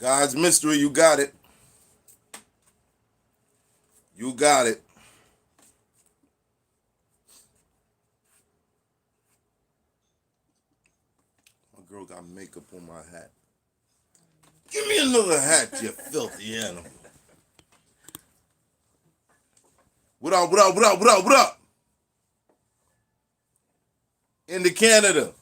God's mystery, you got it. You got it. My girl got makeup on my hat. Give me another hat, you filthy animal. What up, what up, what up, what up, what up? Into Canada.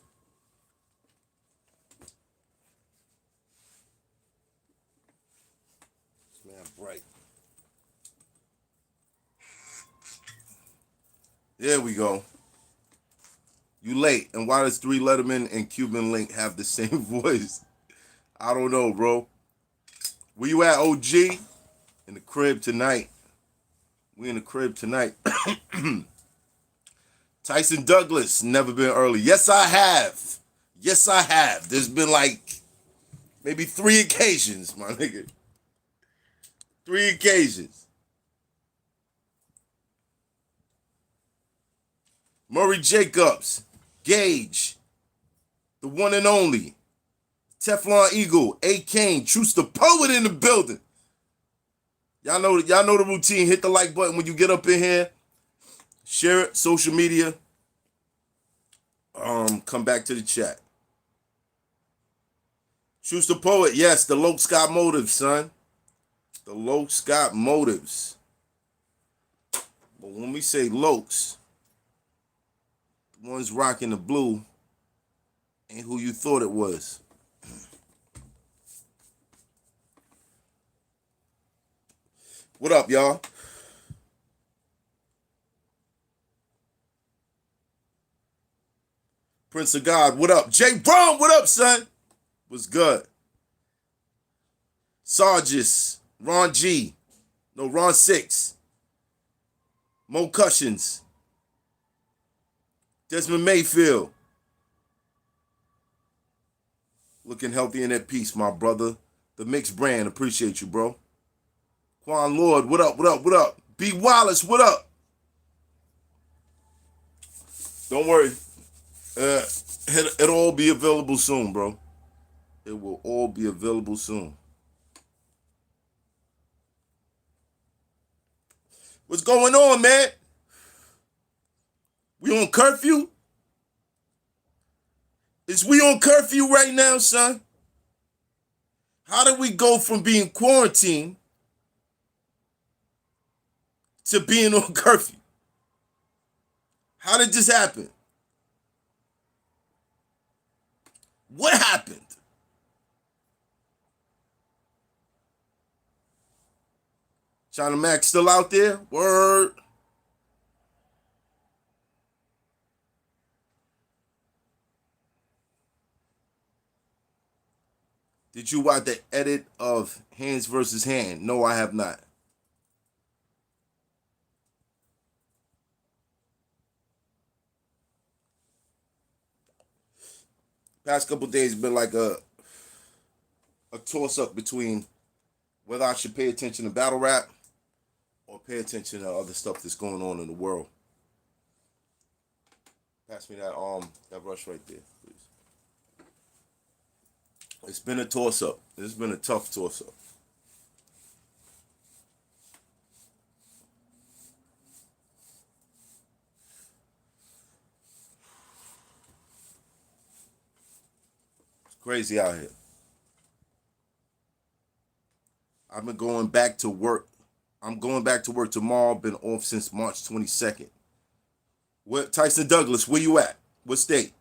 Man, bright. There we go. You late. And why does 3 Letterman and Cuban Link have the same voice? I don't know, bro. Where you at, OG? In the crib tonight. We in the crib tonight. Tyson Douglas, never been early. Yes, I have. Yes, I have. There's been like maybe 3 occasions, my nigga. 3 occasions. Murray Jacobs, Gage, the one and only, Teflon Eagle, A. Kane, Truce the Poet in the building. Y'all know the routine. Hit the like button when you get up in here. Share it, social media. Come back to the chat. Truce the Poet, yes, the Loke Scott motives, son. The Loke Scott motives. But when we say Lokes, the ones rocking the blue ain't who you thought it was. What up, y'all? Prince of God, what up? Jay Brown, what up, son? What's good? Sargis, Ron G, no, Ron 6, Mo Cushions, Desmond Mayfield. Looking healthy and at peace, my brother. The Mixed Brand, appreciate you, bro. Quan Lord, what up, what up, what up? B. Wallace, what up? Don't worry. It'll all be available soon, bro. It will all be available soon. What's going on, man? We on curfew? Is we on curfew right now, son? How did we go from being quarantined to being on curfew? How did this happen? What happened? China Mac still out there? Word. Did you watch the edit of Hands versus Hand? No, I have not. Past couple days been like a toss-up between whether I should pay attention to battle rap or pay attention to other stuff that's going on in the world. Pass me that rush right there, please. It's been a toss-up. It's been a tough toss-up. It's crazy out here. I've been going back to work. I'm going back to work tomorrow. Been off since March 22nd. What, Tyson Douglas, where you at? What state?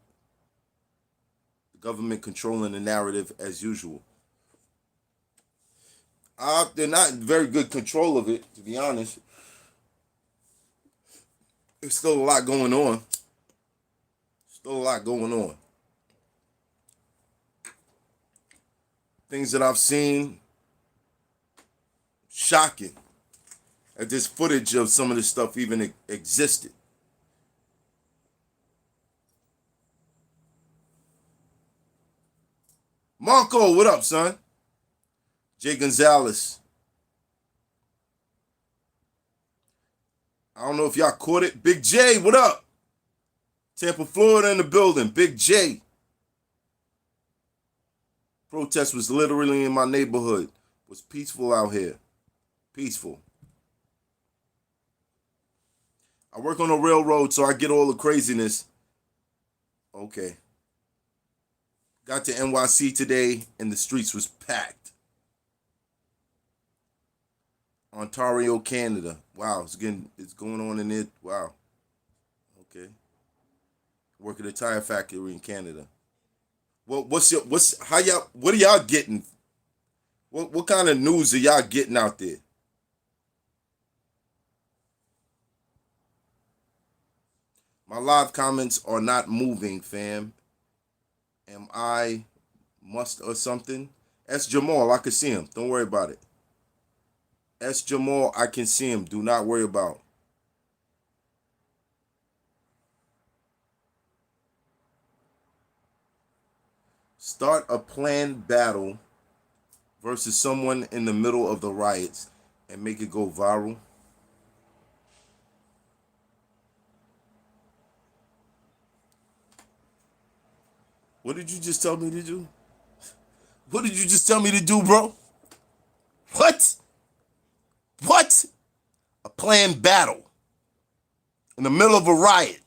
The government controlling the narrative as usual. They're not in very good control of it, to be honest. There's still a lot going on. Still a lot going on. Things that I've seen, shocking. That this footage of some of this stuff even existed. Marco, what up, son? Jay Gonzalez. I don't know if y'all caught it. Big J, what up? Tampa, Florida in the building. Big J. Protest was literally in my neighborhood. It was peaceful out here. Peaceful. I work on a railroad, so I get all the craziness. Okay. Got to NYC today, and the streets was packed. Ontario, Canada. Wow, it's going on in it. Wow. Okay. Work at a tire factory in Canada. Well, what are y'all getting? What kind of news are y'all getting out there? My live comments are not moving, fam. Am I must or something? S. Jamal, I can see him. Don't worry about it. S. Jamal, I can see him. Do not worry about. Start a planned battle versus someone in the middle of the riots and make it go viral. What did you just tell me to do? What did you just tell me to do, bro? What? What? A planned battle in the middle of a riot.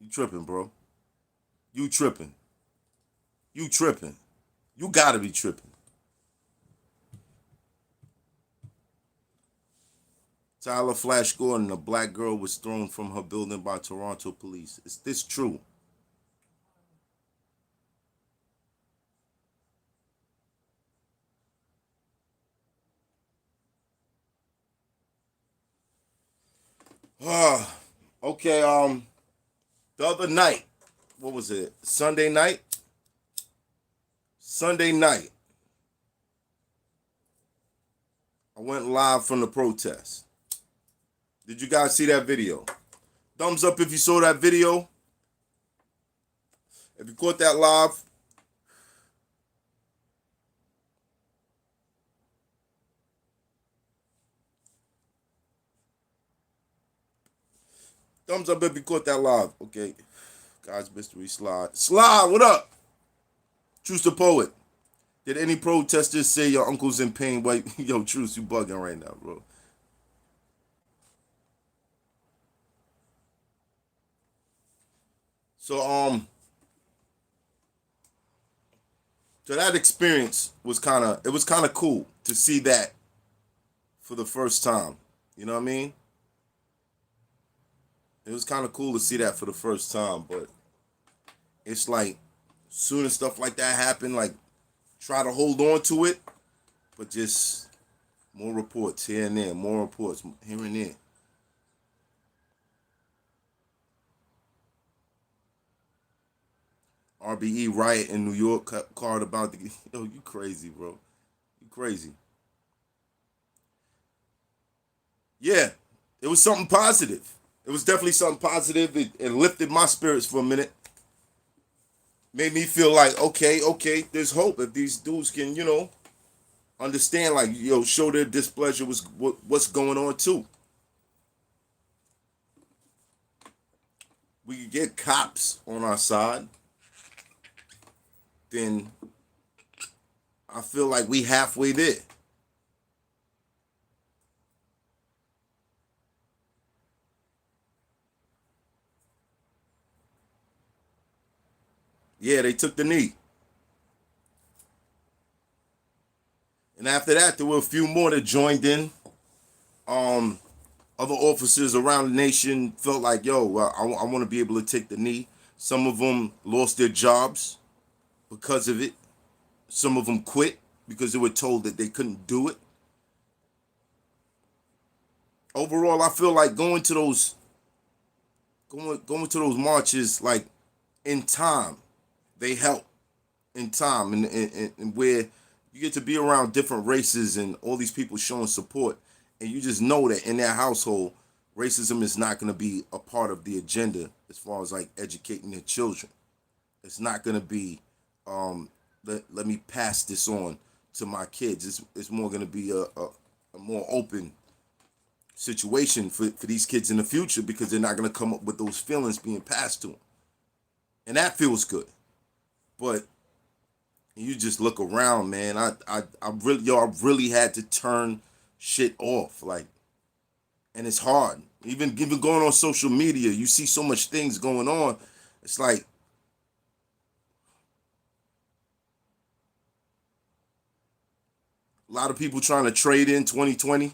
You tripping, bro. You tripping. You tripping. You gotta be tripping. Tyler Flash Gordon, a black girl was thrown from her building by Toronto police. Is this true? Okay, the other night, what was it? Sunday night? Sunday night. I went live from the protest. Did you guys see that video? Thumbs up if you saw that video. If you caught that live. Thumbs up if you caught that live. Okay. God's mystery slide. Slide, what up? Truce the poet. Did any protesters say your uncle's in pain? Wait, yo, Truce, you bugging right now, bro. So so that experience was kind of cool to see that for the first time. You know what I mean? It was kind of cool to see that for the first time, but it's like soon as stuff like that happen, like try to hold on to it, but just more reports here and there, more reports here and there. RBE riot in New York card about the yo, you crazy, bro. You crazy. Yeah, it was something positive. It was definitely something positive. It lifted my spirits for a minute. Made me feel like, okay, there's hope if these dudes can, understand, like, show their displeasure with what's going on too. We could get cops on our side, then I feel like we halfway there. Yeah, they took the knee. And after that, there were a few more that joined in. Other officers around the nation felt like, yo, I want to be able to take the knee. Some of them lost their jobs because of it. Some of them quit because they were told that they couldn't do it. Overall, I feel like going to those marches, like, in time, they help in time, and where you get to be around different races and all these people showing support, and you just know that in their household, racism is not going to be a part of the agenda as far as like educating their children. It's not going to be let me pass this on to my kids. It's more going to be a more open situation for these kids in the future, because they're not going to come up with those feelings being passed to them. And that feels good. But you just look around, man. I really had to turn shit off. Like, and it's hard. Even going on social media, you see so much things going on. It's like a lot of people trying to trade in 2020.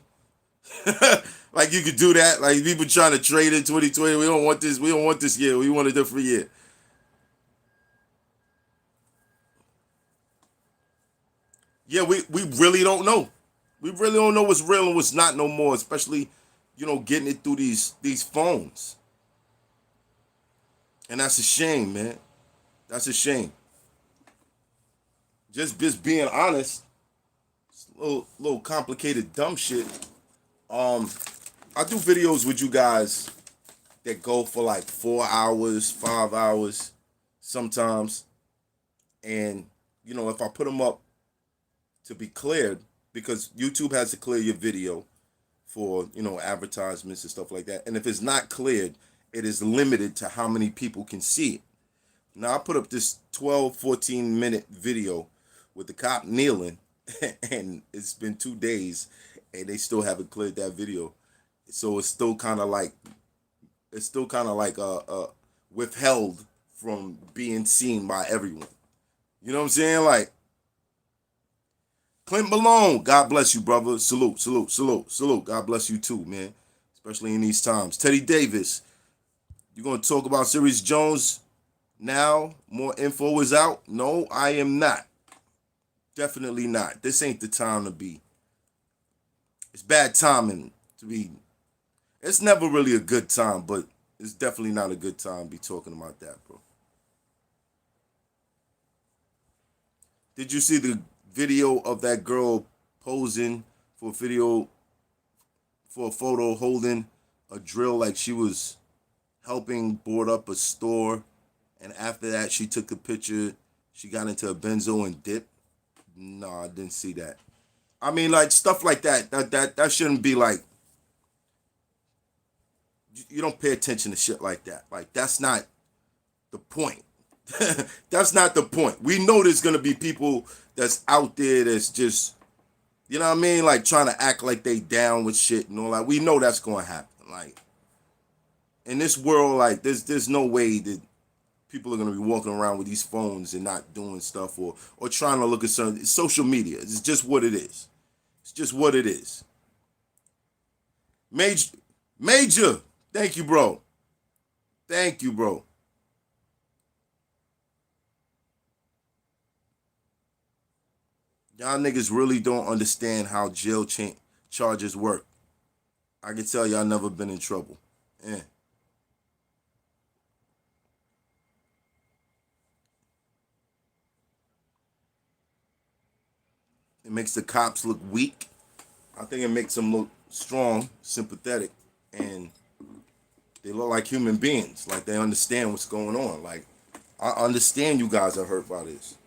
Like you could do that. Like people trying to trade in 2020. We don't want this. We don't want this year. We want a different year. Yeah, we really don't know. We really don't know what's real and what's not no more. Especially, getting it through these phones. And that's a shame, man. That's a shame. Just being honest. It's a little complicated dumb shit. Um, I do videos with you guys that go for like 4 hours, 5 hours, sometimes. And if I put them up to be cleared, because YouTube has to clear your video for advertisements and stuff like that. And if it's not cleared, it is limited to how many people can see it. Now I put up this 12, 14-minute video with the cop kneeling, and it's been 2 days, and they still haven't cleared that video. So it's still kind of like withheld from being seen by everyone. You know what I'm saying? Like Clint Malone, God bless you, brother. Salute, salute, salute, salute. God bless you too, man. Especially in these times. Teddy Davis, you gonna talk about Sirius Jones now? More info is out? No, I am not. Definitely not. This ain't the time to be. It's bad timing to be. It's never really a good time, but it's definitely not a good time to be talking about that, bro. Did you see the video of that girl posing for a video for a photo holding a drill like she was helping board up a store, and after that she took a picture, she got into a benzo and dipped? No, I didn't see that. I mean, like stuff like that. That shouldn't be like. You don't pay attention to shit like that. Like that's not the point. That's not the point. We know there's gonna be people that's out there that's just, you know what I mean, like trying to act like they down with shit and all that. We know that's gonna happen. Like in this world, like there's no way that people are gonna be walking around with these phones and not doing stuff or trying to look at some social media. It's just what it is. It's just what it is. Major, major. Thank you, bro. Thank you, bro. Y'all niggas really don't understand how jail charges work. I can tell y'all never been in trouble. Yeah. It makes the cops look weak. I think it makes them look strong, sympathetic, and they look like human beings. Like they understand what's going on. Like I understand you guys are hurt by this.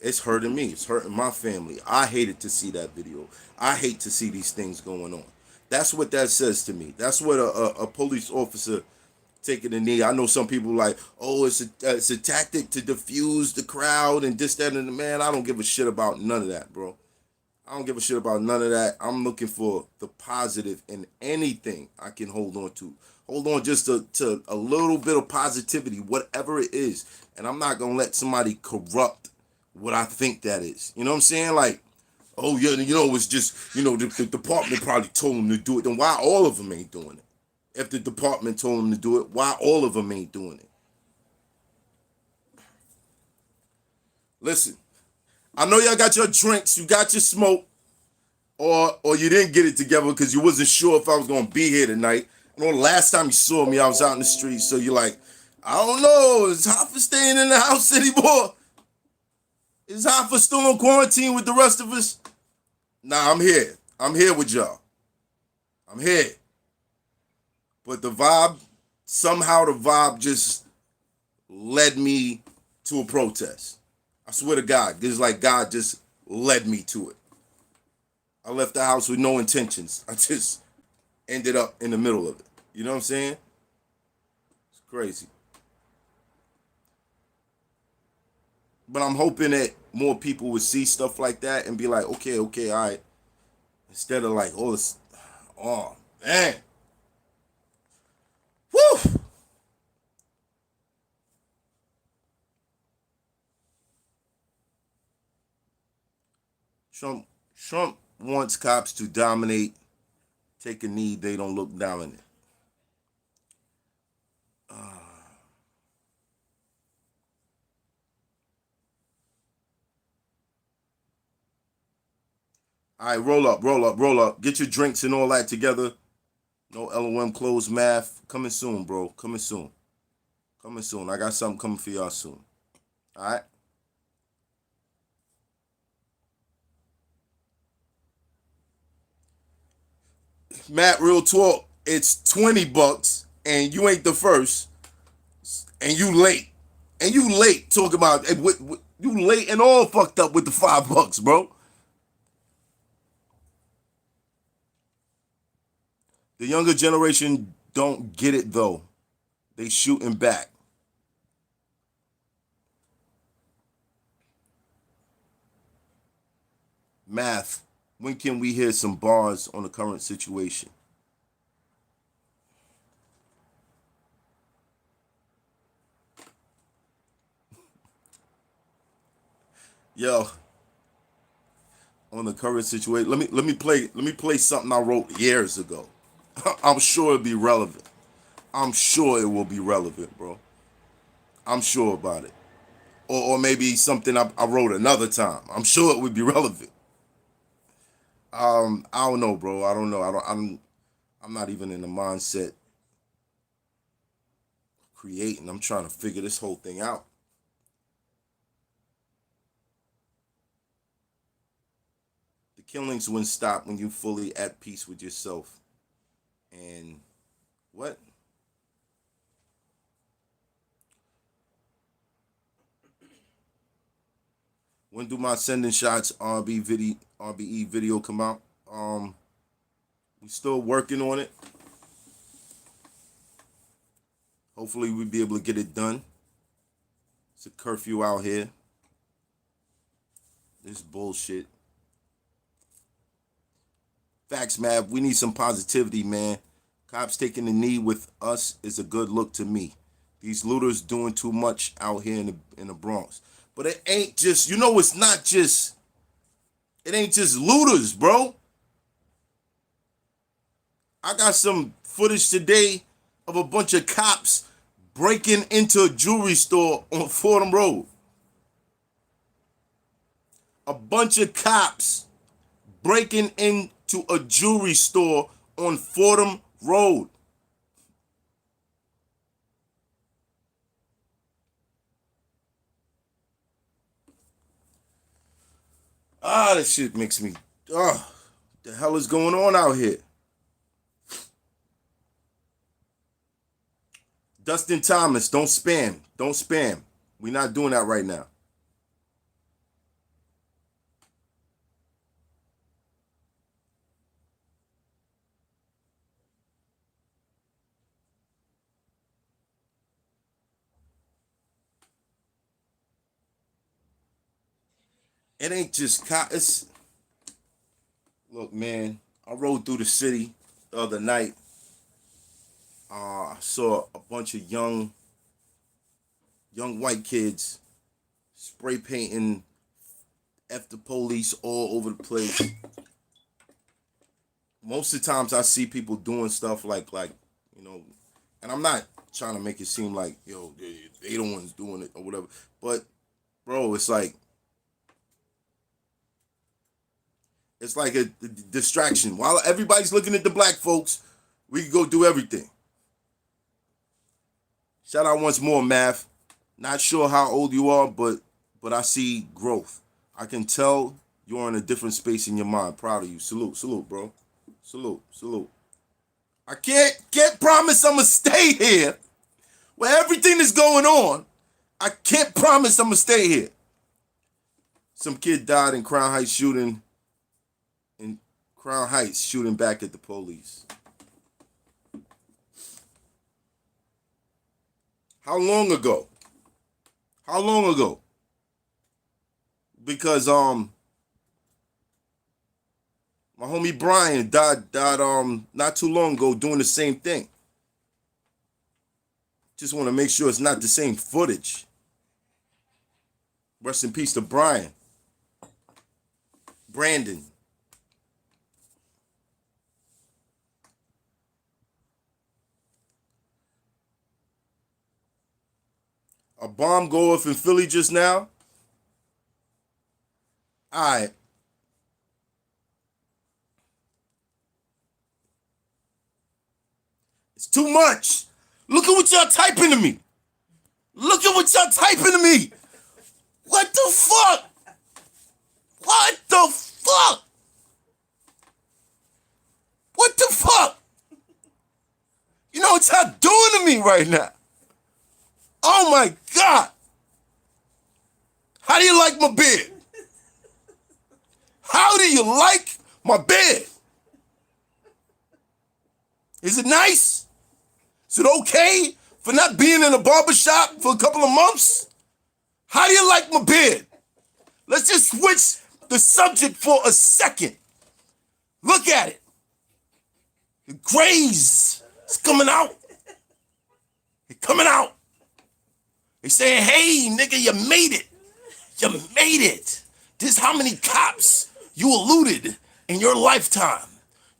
It's hurting me. It's hurting my family. I hated to see that video. I hate to see these things going on. That's what that says to me. That's what a police officer taking a knee. I know some people like, oh, it's a tactic to diffuse the crowd and this, that, and the man. I don't give a shit about none of that, bro. I don't give a shit about none of that. I'm looking for the positive in anything I can hold on to. Hold on just to a little bit of positivity, whatever it is. And I'm not going to let somebody corrupt what I think that is. You know what I'm saying? Like, oh, yeah, it's just, the department probably told them to do it. Then why all of them ain't doing it? If the department told them to do it, why all of them ain't doing it? Listen, I know y'all got your drinks, you got your smoke, or you didn't get it together because you wasn't sure if I was gonna be here tonight. I know the last time you saw me, I was out in the street, so you're like, I don't know, is Hoffa staying in the house anymore? Is Hoffa still on quarantine with the rest of us? Nah, I'm here. I'm here with y'all. I'm here. But somehow the vibe just led me to a protest. I swear to God, it's like God just led me to it. I left the house with no intentions. I just ended up in the middle of it. You know what I'm saying? It's crazy. But I'm hoping that more people would see stuff like that and be like, okay, okay, all right. Instead of like, oh, this, oh man, woo. Trump Trump wants cops to dominate, take a knee. They don't look dominant. All right, roll up, roll up, roll up. Get your drinks and all that together. No LOM closed math. Coming soon, bro. Coming soon. Coming soon. I got something coming for y'all soon. All right. Matt, real talk. It's $20, and you ain't the first, and you late, and you late. Talking about you late and all fucked up with the $5, bro. The younger generation don't get it though. They shooting back. Math. When can we hear some bars on the current situation? Yo, on the current situation. Let me play something I wrote years ago. I'm sure it'll be relevant. I'm sure it will be relevant, bro. I'm sure about it. Or maybe something I wrote another time. I'm sure it would be relevant. I don't know, bro. I don't know. I'm not even in the mindset creating. I'm trying to figure this whole thing out. The killings wouldn't stop when you fully at peace with yourself. And what? When do my sending shots RBE video come out? We still working on it. Hopefully we'll be able to get it done. It's a curfew out here. This bullshit. Facts, man. We need some positivity, man. Cops taking the knee with us is a good look to me. These looters doing too much out here in the Bronx. But it ain't just, it's not just, it ain't just looters, bro. I got some footage today of a bunch of cops breaking into a jewelry store on Fordham Road. A bunch of cops breaking into a jewelry store on Fordham Road. This shit makes me, what the hell is going on out here? Dustin Thomas, don't spam. Don't spam. We're not doing that right now. It ain't just cops. Look, man, I rode through the city the other night. I saw a bunch of young white kids spray painting F the police all over the place. Most of the times I see people doing stuff like and I'm not trying to make it seem like they the ones doing it or whatever. But bro, it's like a distraction. While everybody's looking at the black folks, we can go do everything. Shout out once more, Math. Not sure how old you are, but I see growth. I can tell you're in a different space in your mind. Proud of you. Salute, salute, bro. Salute, salute. I can't promise I'ma stay here where everything is going on. I can't promise I'ma stay here. Some kid died in Crown Heights shooting back at the police. How long ago? How long ago? because my homie Brian died not too long ago doing the same thing. Just want to make sure it's not the same footage. Rest in peace to Brian. Brandon. A bomb go off in Philly just now. All right. It's too much. Look at what y'all typing to me. Look at what y'all typing to me. What the fuck? What the fuck? What the fuck? You know what y'all doing to me right now? Oh my God. How do you like my beard? How do you like my beard? Is it nice? Is it okay for not being in a barbershop for a couple of months? How do you like my beard? Let's just switch the subject for a second. Look at it. The grays. It's coming out. It's coming out. They saying, hey, nigga, you made it. You made it. This is how many cops you eluded in your lifetime.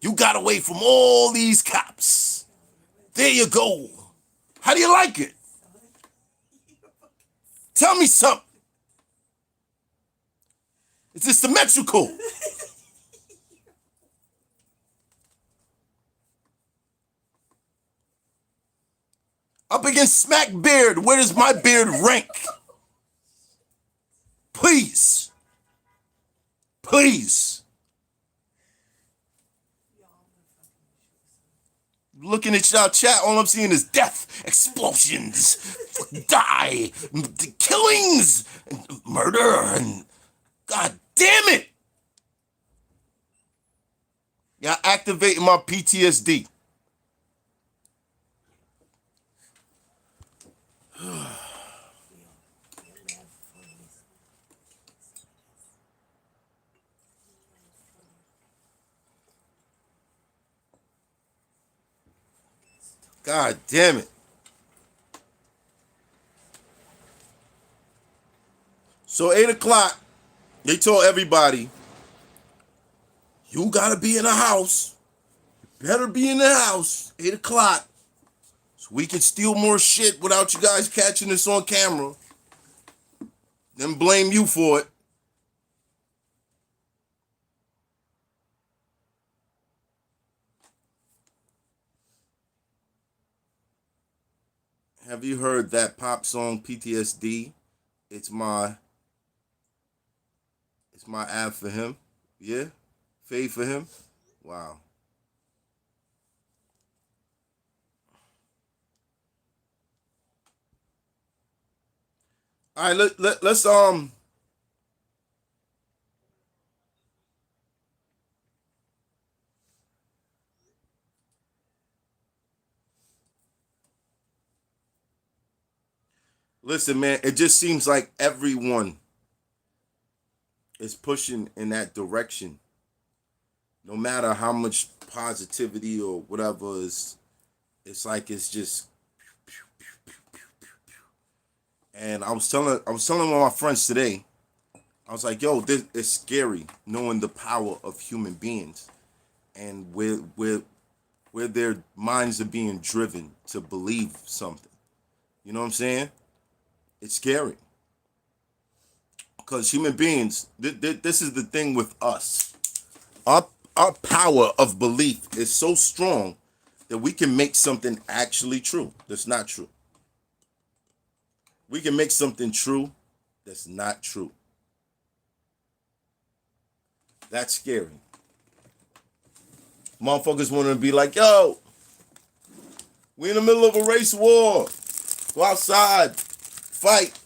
You got away from all these cops. There you go. How do you like it? Tell me something. Is it symmetrical? Up against Smack Beard, where does my beard rank? Please. Please. Looking at y'all chat, all I'm seeing is death, explosions, die, killings, murder, and God damn it. Y'all activating my PTSD. God damn it. So 8 o'clock, they told everybody, you gotta be in the house. You better be in the house, 8 o'clock. So we can steal more shit without you guys catching us on camera. Then blame you for it. Have you heard that pop song PTSD? It's my ad for him. Yeah? Fade for him. Wow. All right, let's listen, man, it just seems like everyone is pushing in that direction. No matter how much positivity or whatever is, it's like it's just. And I was telling one of my friends today, I was like, yo, this is scary knowing the power of human beings and where their minds are being driven to believe something. You know what I'm saying? It's scary. Because human beings, this is the thing with us. Our power of belief is so strong that we can make something actually true that's not true. We can make something true that's not true. That's scary. Motherfuckers want to be like, yo, we in the middle of a race war. Go outside, fight.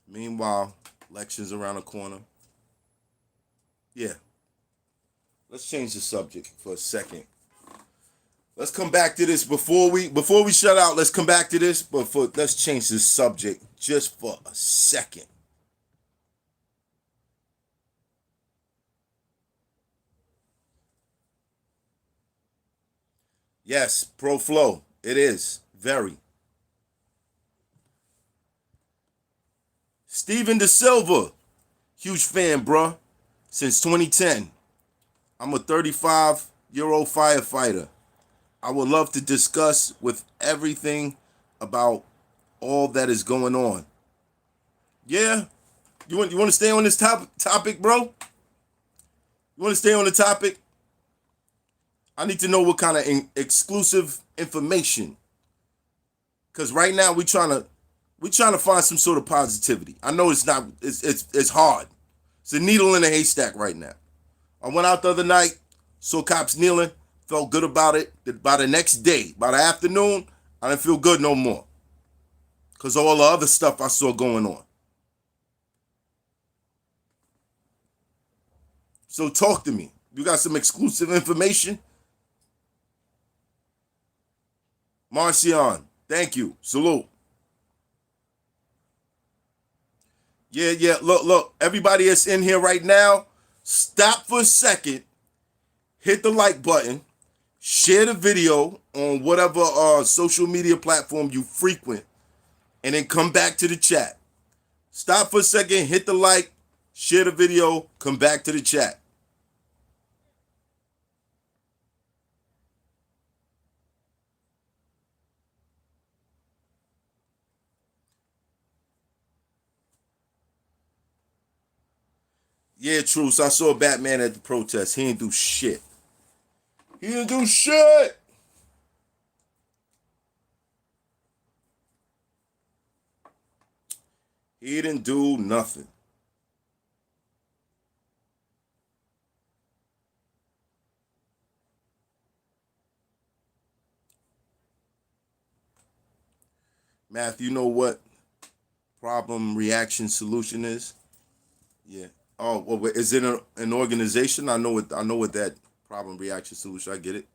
Meanwhile, elections around the corner. Yeah. Let's change the subject for a second. Let's come back to this before we shut out. Let's come back to this, but let's change the subject just for a second. Yes, pro flow. It is very. Steven De Silva, huge fan, bruh. Since 2010. I'm a 35-year-old firefighter. I would love to discuss with everything about all that is going on. Yeah? You want to stay on this topic, bro? You want to stay on the topic? I need to know what kind of exclusive information. Because right now we're trying to find some sort of positivity. I know it's not, it's hard. It's a needle in a haystack right now. I went out the other night, saw cops kneeling, felt good about it. By the next day, by the afternoon, I didn't feel good no more. Because of all the other stuff I saw going on. So talk to me. You got some exclusive information? Marcion, thank you. Salute. Yeah. Look. Everybody that's in here right now, stop for a second. Hit the like button. Share the video on whatever social media platform you frequent. And then come back to the chat. Stop for a second. Hit the like. Share the video. Come back to the chat. Yeah, Truce. I saw Batman at the protest. He didn't do shit. He didn't do shit. He didn't do nothing. Math, you know what problem, reaction, solution is? Yeah. Oh, well, is it an organization? I know what that problem, reaction, solution. I get it.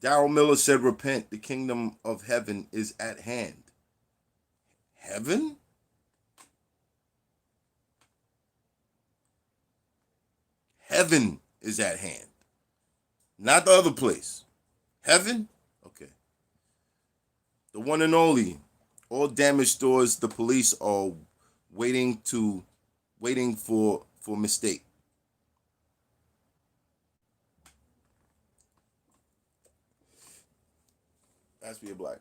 Daryl Miller said, repent, the kingdom of heaven is at hand. Heaven? Heaven is at hand. Not the other place. Heaven? Okay. The one and only. All damaged stores, the police are waiting for mistake. Has to be a black.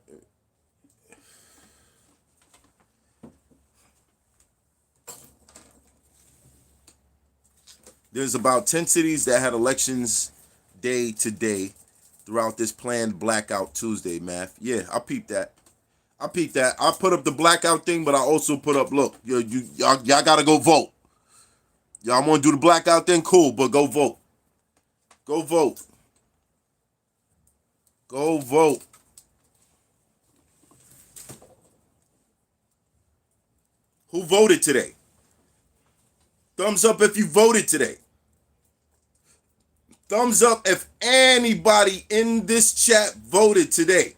There's about 10 cities that had elections day to day throughout this planned blackout Tuesday, Math. Yeah, I peeped that. I put up the blackout thing, but I also put up, look, y'all gotta go vote. Y'all want to do the blackout thing? Cool, but go vote. Go vote. Go vote. Who voted today? Thumbs up if you voted today. Thumbs up if anybody in this chat voted today.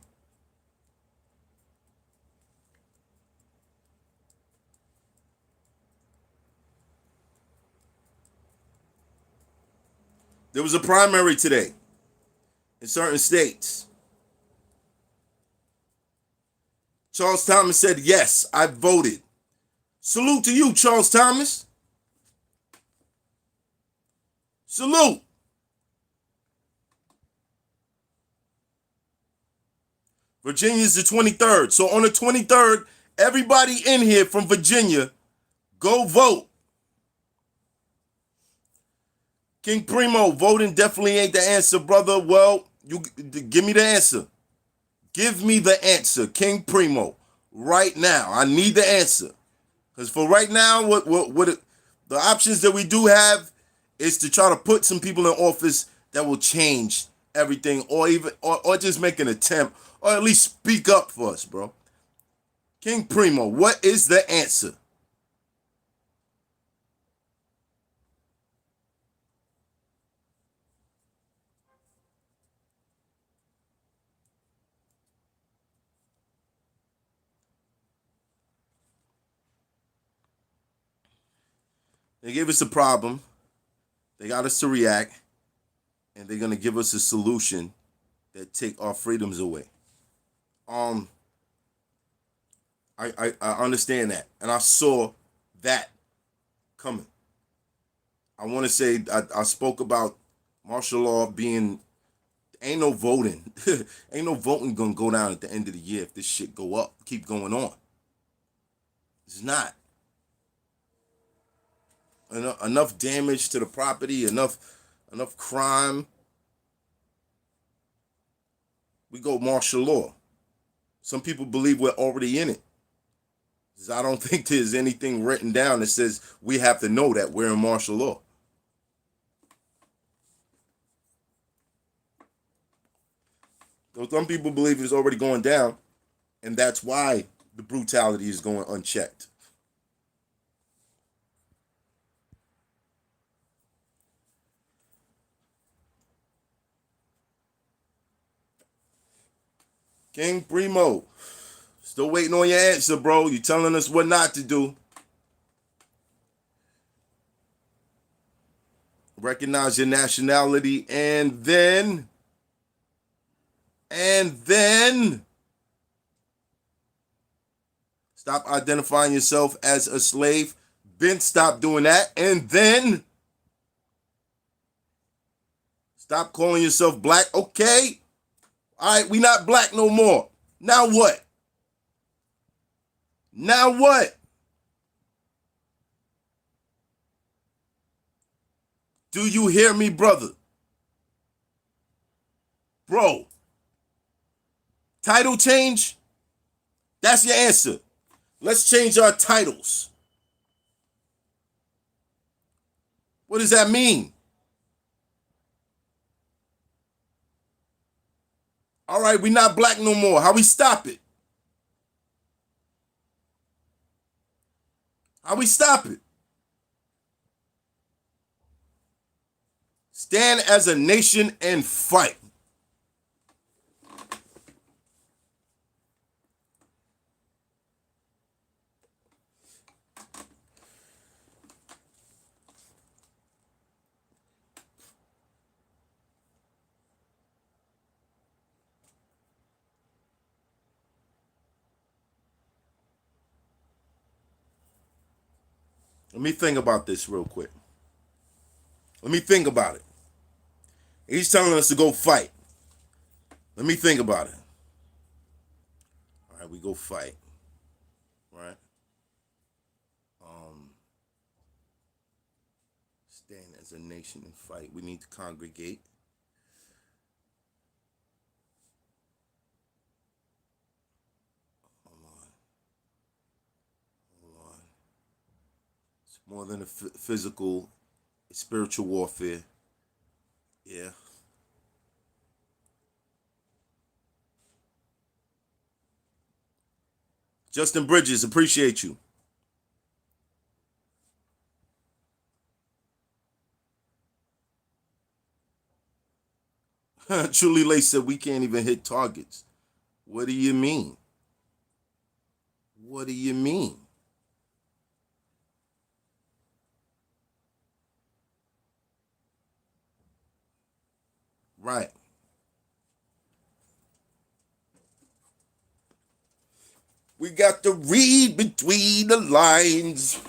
There was a primary today in certain states. Charles Thomas said, yes, I voted. Salute to you, Charles Thomas. Salute. Virginia's the 23rd. So on the 23rd, everybody in here from Virginia, go vote. King Primo, voting definitely ain't the answer, brother. Well, you give me the answer. Give me the answer, King Primo, right now. I need the answer. Because for right now, what the options that we do have is to try to put some people in office that will change everything, or just make an attempt, or at least speak up for us, bro. King Primo, what is the answer? They gave us a problem. They got us to react, and they're gonna give us a solution that take our freedoms away. Um, I understand that, and I saw that coming. I want to say I spoke about martial law being ain't no voting, ain't no voting gonna go down at the end of the year if this shit go up, keep going on. It's not enough damage to the property, enough crime. We go martial law. Some people believe we're already in it. I don't think there's anything written down that says we have to know that we're in martial law. So some people believe it's already going down, and that's why the brutality is going unchecked. King Primo, still waiting on your answer, bro. You telling us what not to do. Recognize your nationality, and then stop identifying yourself as a slave. Then stop doing that, and then stop calling yourself black. Okay, all right, we not black no more. Now what? Now what? Do you hear me, brother? Bro, title change? That's your answer. Let's change our titles. What does that mean? All right, we not black no more. How we stop it? How we stop it? Stand as a nation and fight. Let me think about this real quick. Let me think about it. He's telling us to go fight. Let me think about it. All right, we go fight. Right? Stand as a nation and fight. We need to congregate. Hold on. It's more than a physical, it's spiritual warfare. Yeah. Justin Bridges, appreciate you. Truly Lay said we can't even hit targets. What do you mean? What do you mean? Right. We got to read between the lines.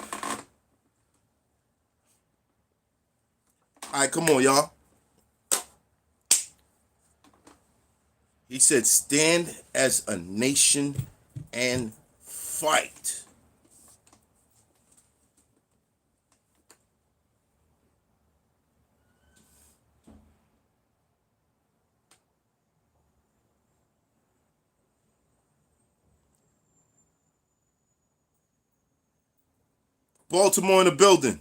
All right, come on, y'all. He said, stand as a nation and fight. Baltimore in the building.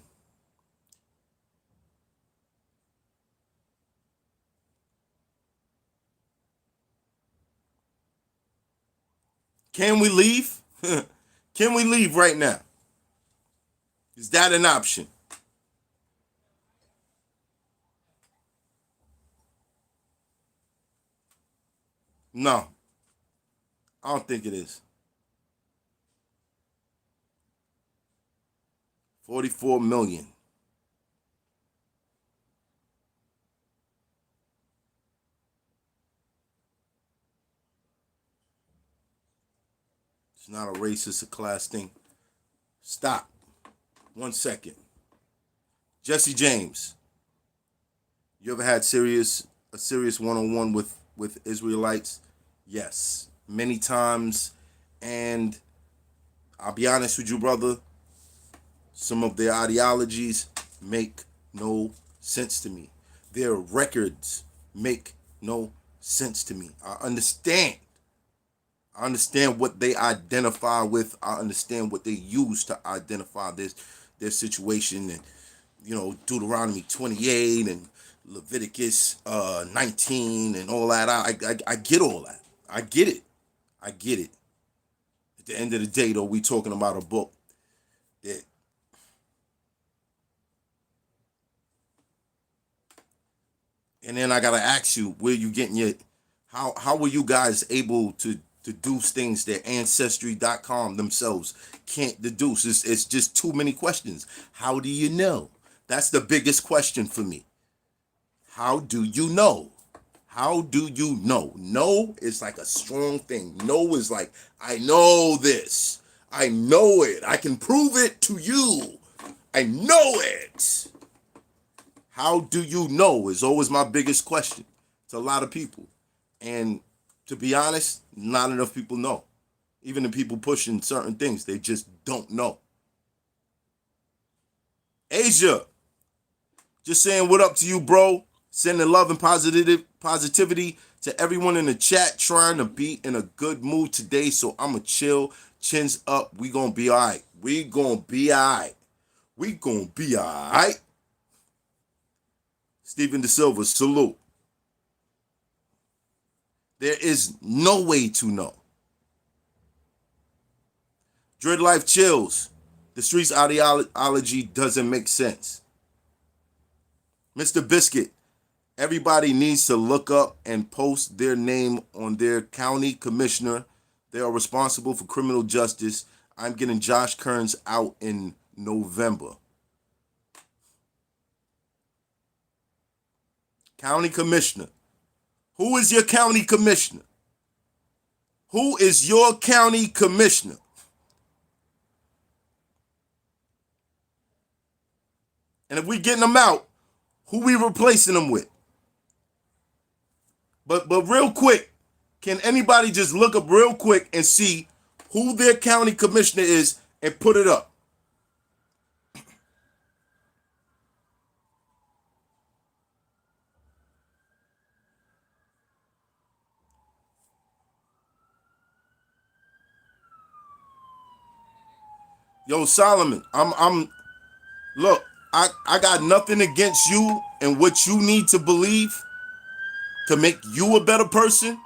Can we leave? Can we leave right now? Is that an option? No, I don't think it is. 44 million. It's not a race, it's a class thing. Stop. 1 second. Jesse James, you ever had a serious one-on-one with Israelites? Yes, many times. And I'll be honest with you, brother, some of their ideologies make no sense to me. Their records make no sense to me. I understand what they identify with. I understand what they use to identify their situation, and Deuteronomy 28 and Leviticus 19 and all that. I get all that. I get it. At the end of the day, though, we talking about a book that and then I gotta ask you, where you getting your how were you guys able to deduce things that Ancestry.com themselves can't deduce? It's just too many questions. How do you know? That's the biggest question for me. How do you know? How do you know? Know is like a strong thing. Know is like, I know this. I know it. I can prove it to you. I know it. How do you know is always my biggest question to a lot of people. And to be honest, not enough people know. Even the people pushing certain things, they just don't know. Asia, just saying what up to you, bro. Sending love and positivity to everyone in the chat, trying to be in a good mood today. So I'ma chill, chins up. We gonna be all right. We gonna be all right. We gonna be all right. Stephen De Silva, salute. There is no way to know. Dread Life chills. The streets ideology doesn't make sense. Mr. Biscuit, everybody needs to look up and post their name on their county commissioner. They are responsible for criminal justice. I'm getting Josh Kearns out in November. County commissioner. Who is your county commissioner? Who is your county commissioner? And if we getting them out, who we replacing them with? But real quick, can anybody just look up real quick and see who their county commissioner is and put it up? Yo, Solomon, I'm look, I got nothing against you and what you need to believe to make you a better person,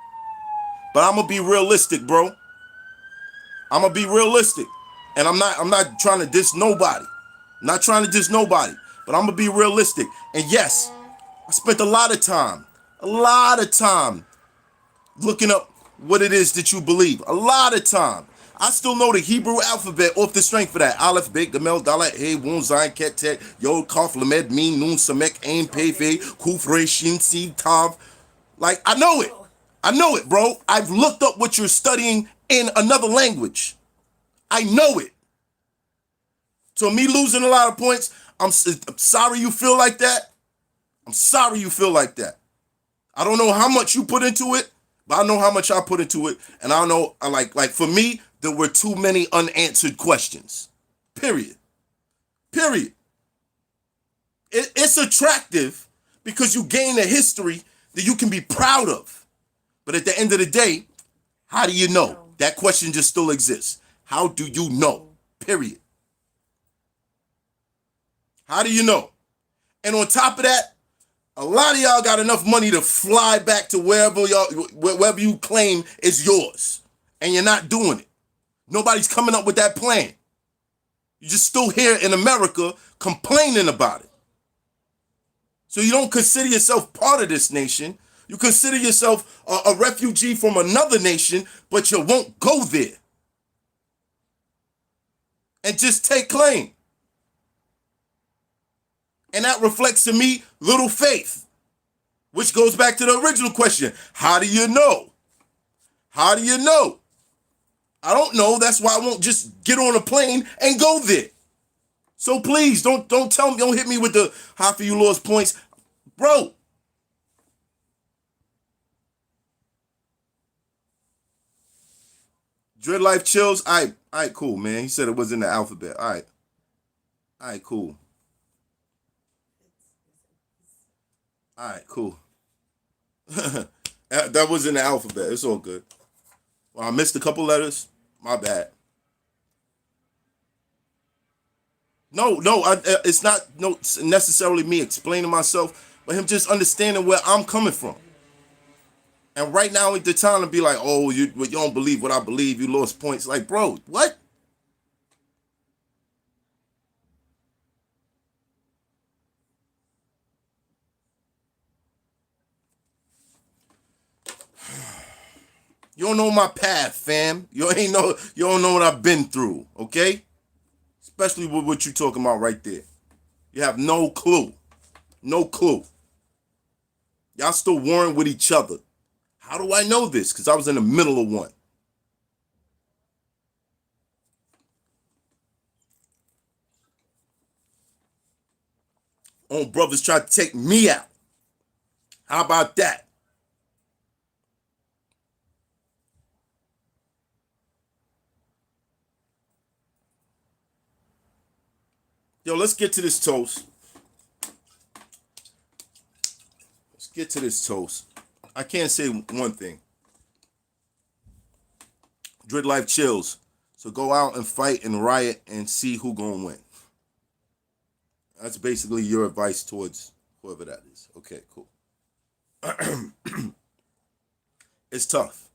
but I'm gonna be realistic, bro. I'm gonna be realistic. And I'm not trying to diss nobody. I'm not trying to diss nobody, but I'm gonna be realistic. And yes, I spent a lot of time looking up what it is that you believe. A lot of time. I still know the Hebrew alphabet off the strength of that. Aleph, Bet, Gamel, Dalet, Hey, Wun, Zayin, Ket, Tet, Yod, Kaf, Lamed, Mim, Nun, Samek, Ain, Pei, Fei, Kuf, Re, Shin, Si, Tav. Like, I know it. I know it, bro. I've looked up what you're studying in another language. I know it. So me losing a lot of points, I'm sorry you feel like that. I'm sorry you feel like that. I don't know how much you put into it, but I know how much I put into it. And I know, like for me, there were too many unanswered questions. Period. It's attractive because you gain a history that you can be proud of. But at the end of the day, how do you know? That question just still exists. How do you know? Period. How do you know? And on top of that, a lot of y'all got enough money to fly back to wherever you claim is yours. and you're not doing it. Nobody's coming up with that plan. You're just still here in America complaining about it. So you don't consider yourself part of this nation. You consider yourself a refugee from another nation, but you won't go there and just take claim. And that reflects to me little faith, which goes back to the original question. How do you know? How do you know? I don't know. That's why I won't just get on a plane and go there. So please don't tell me, don't hit me with the Hoffa, you lost points. Bro. Dread Life Chills. All right, cool, man. He said it was in the alphabet. All right, cool. All right, cool. That was in the alphabet. It's all good. Well, I missed a couple letters. My bad. No, it's not necessarily me explaining myself, but him just understanding where I'm coming from. And right now ain't the time to be like, oh, you don't believe what I believe. You lost points. Like, bro, what? You don't know my path, fam. You don't know what I've been through, okay? Especially with what you talking about right there. You have no clue. No clue. Y'all still warring with each other. How do I know this? Because I was in the middle of one. Own brothers tried to take me out. How about that? Yo, let's get to this toast. Let's get to this toast. I can't say one thing. Dread Life Chills. So go out and fight and riot and see who gonna win. That's basically your advice towards whoever that is. Okay, cool. It's tough.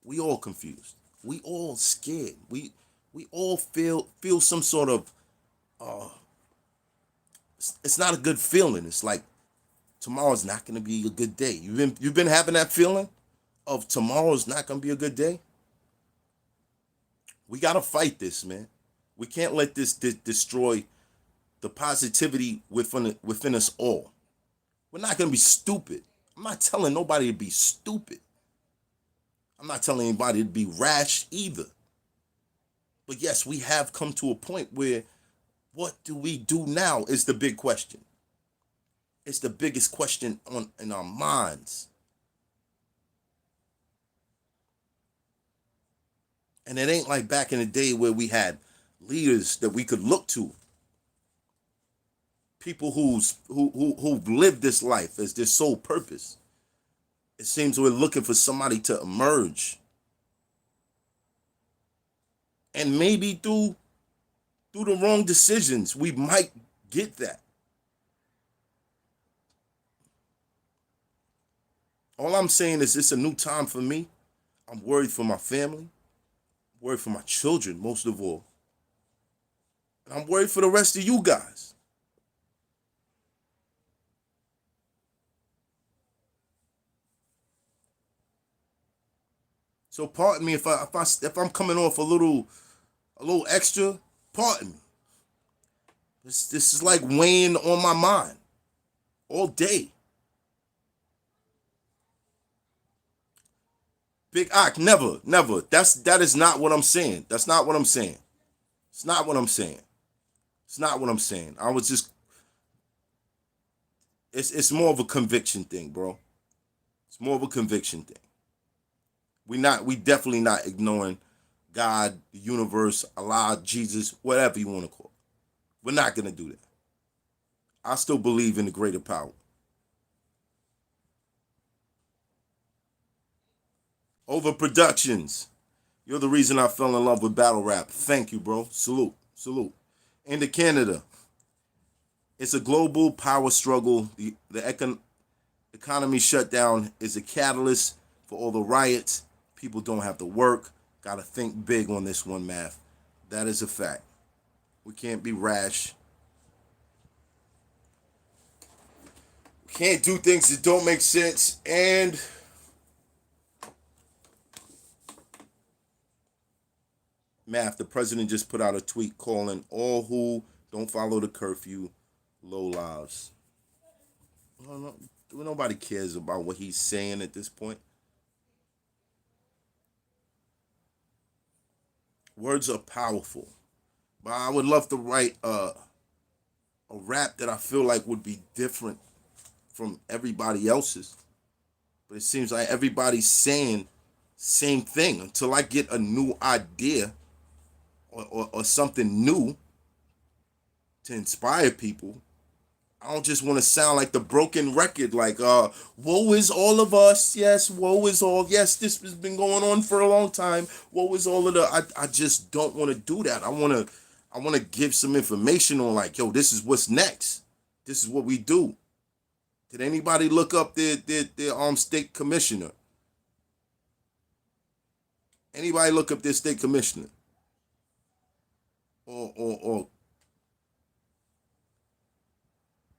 We all confused. We all scared. We all feel some sort of it's not a good feeling. It's like tomorrow's not gonna be a good day. You've been having that feeling of tomorrow's not gonna be a good day. We gotta fight this, man. We can't let this destroy the positivity within us all. We're not gonna be stupid. I'm not telling nobody to be stupid. I'm not telling anybody to be rash either. But yes, we have come to a point where what do we do now is the big question. It's the biggest question in our minds. And it ain't like back in the day where we had leaders that we could look to. People who've lived this life as their sole purpose. It seems we're looking for somebody to emerge. And maybe through the wrong decisions, we might get that. All I'm saying is it's a new time for me. I'm worried for my family. I'm worried for my children, most of all. And I'm worried for the rest of you guys. So pardon me if I'm coming off a little extra. Pardon me. This is like weighing on my mind all day. Big Ock, never. That is not what I'm saying. That's not what I'm saying. It's not what I'm saying. It's not what I'm saying. I was just. It's more of a conviction thing, bro. It's more of a conviction thing. We definitely not ignoring God, the universe, Allah, Jesus, whatever you want to call it. We're not gonna do that. I still believe in the greater power. Overproductions. You're the reason I fell in love with battle rap. Thank you, bro. Salute. Into Canada. It's a global power struggle. The economy shutdown is a catalyst for all the riots People don't have to work. Got to think big on this one, Math. That is a fact. We can't be rash. We can't do things that don't make sense. And Math, the president just put out a tweet calling all who don't follow the curfew low lives. Nobody cares about what he's saying at this point. Words are powerful. But I would love to write a rap that I feel like would be different from everybody else's. But it seems like everybody's saying same thing until I get a new idea or something new to inspire people. I don't just want to sound like the broken record, like, woe is all of us. Yes, woe is all. Yes, this has been going on for a long time. Woe is all of the. I just don't want to do that. I want to give some information on, like, yo, this is what's next. This is what we do. Did anybody look up their state commissioner? Anybody look up their state commissioner? Or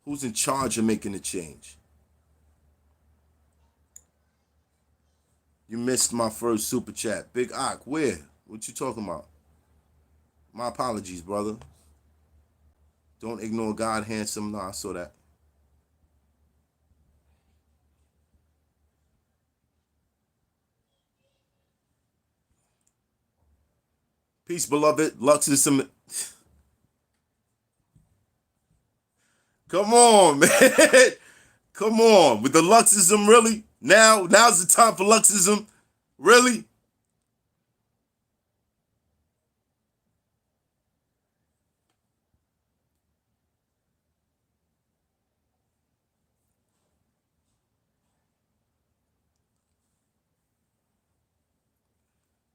who's in charge of making the change? You missed my first super chat. Big Ock, where? What you talking about? My apologies, brother. Don't ignore God, handsome. No, I saw that. Peace, beloved. Lux is some. Come on, man. Come on. With the Luxism, really? Now's the time for Luxism? Really?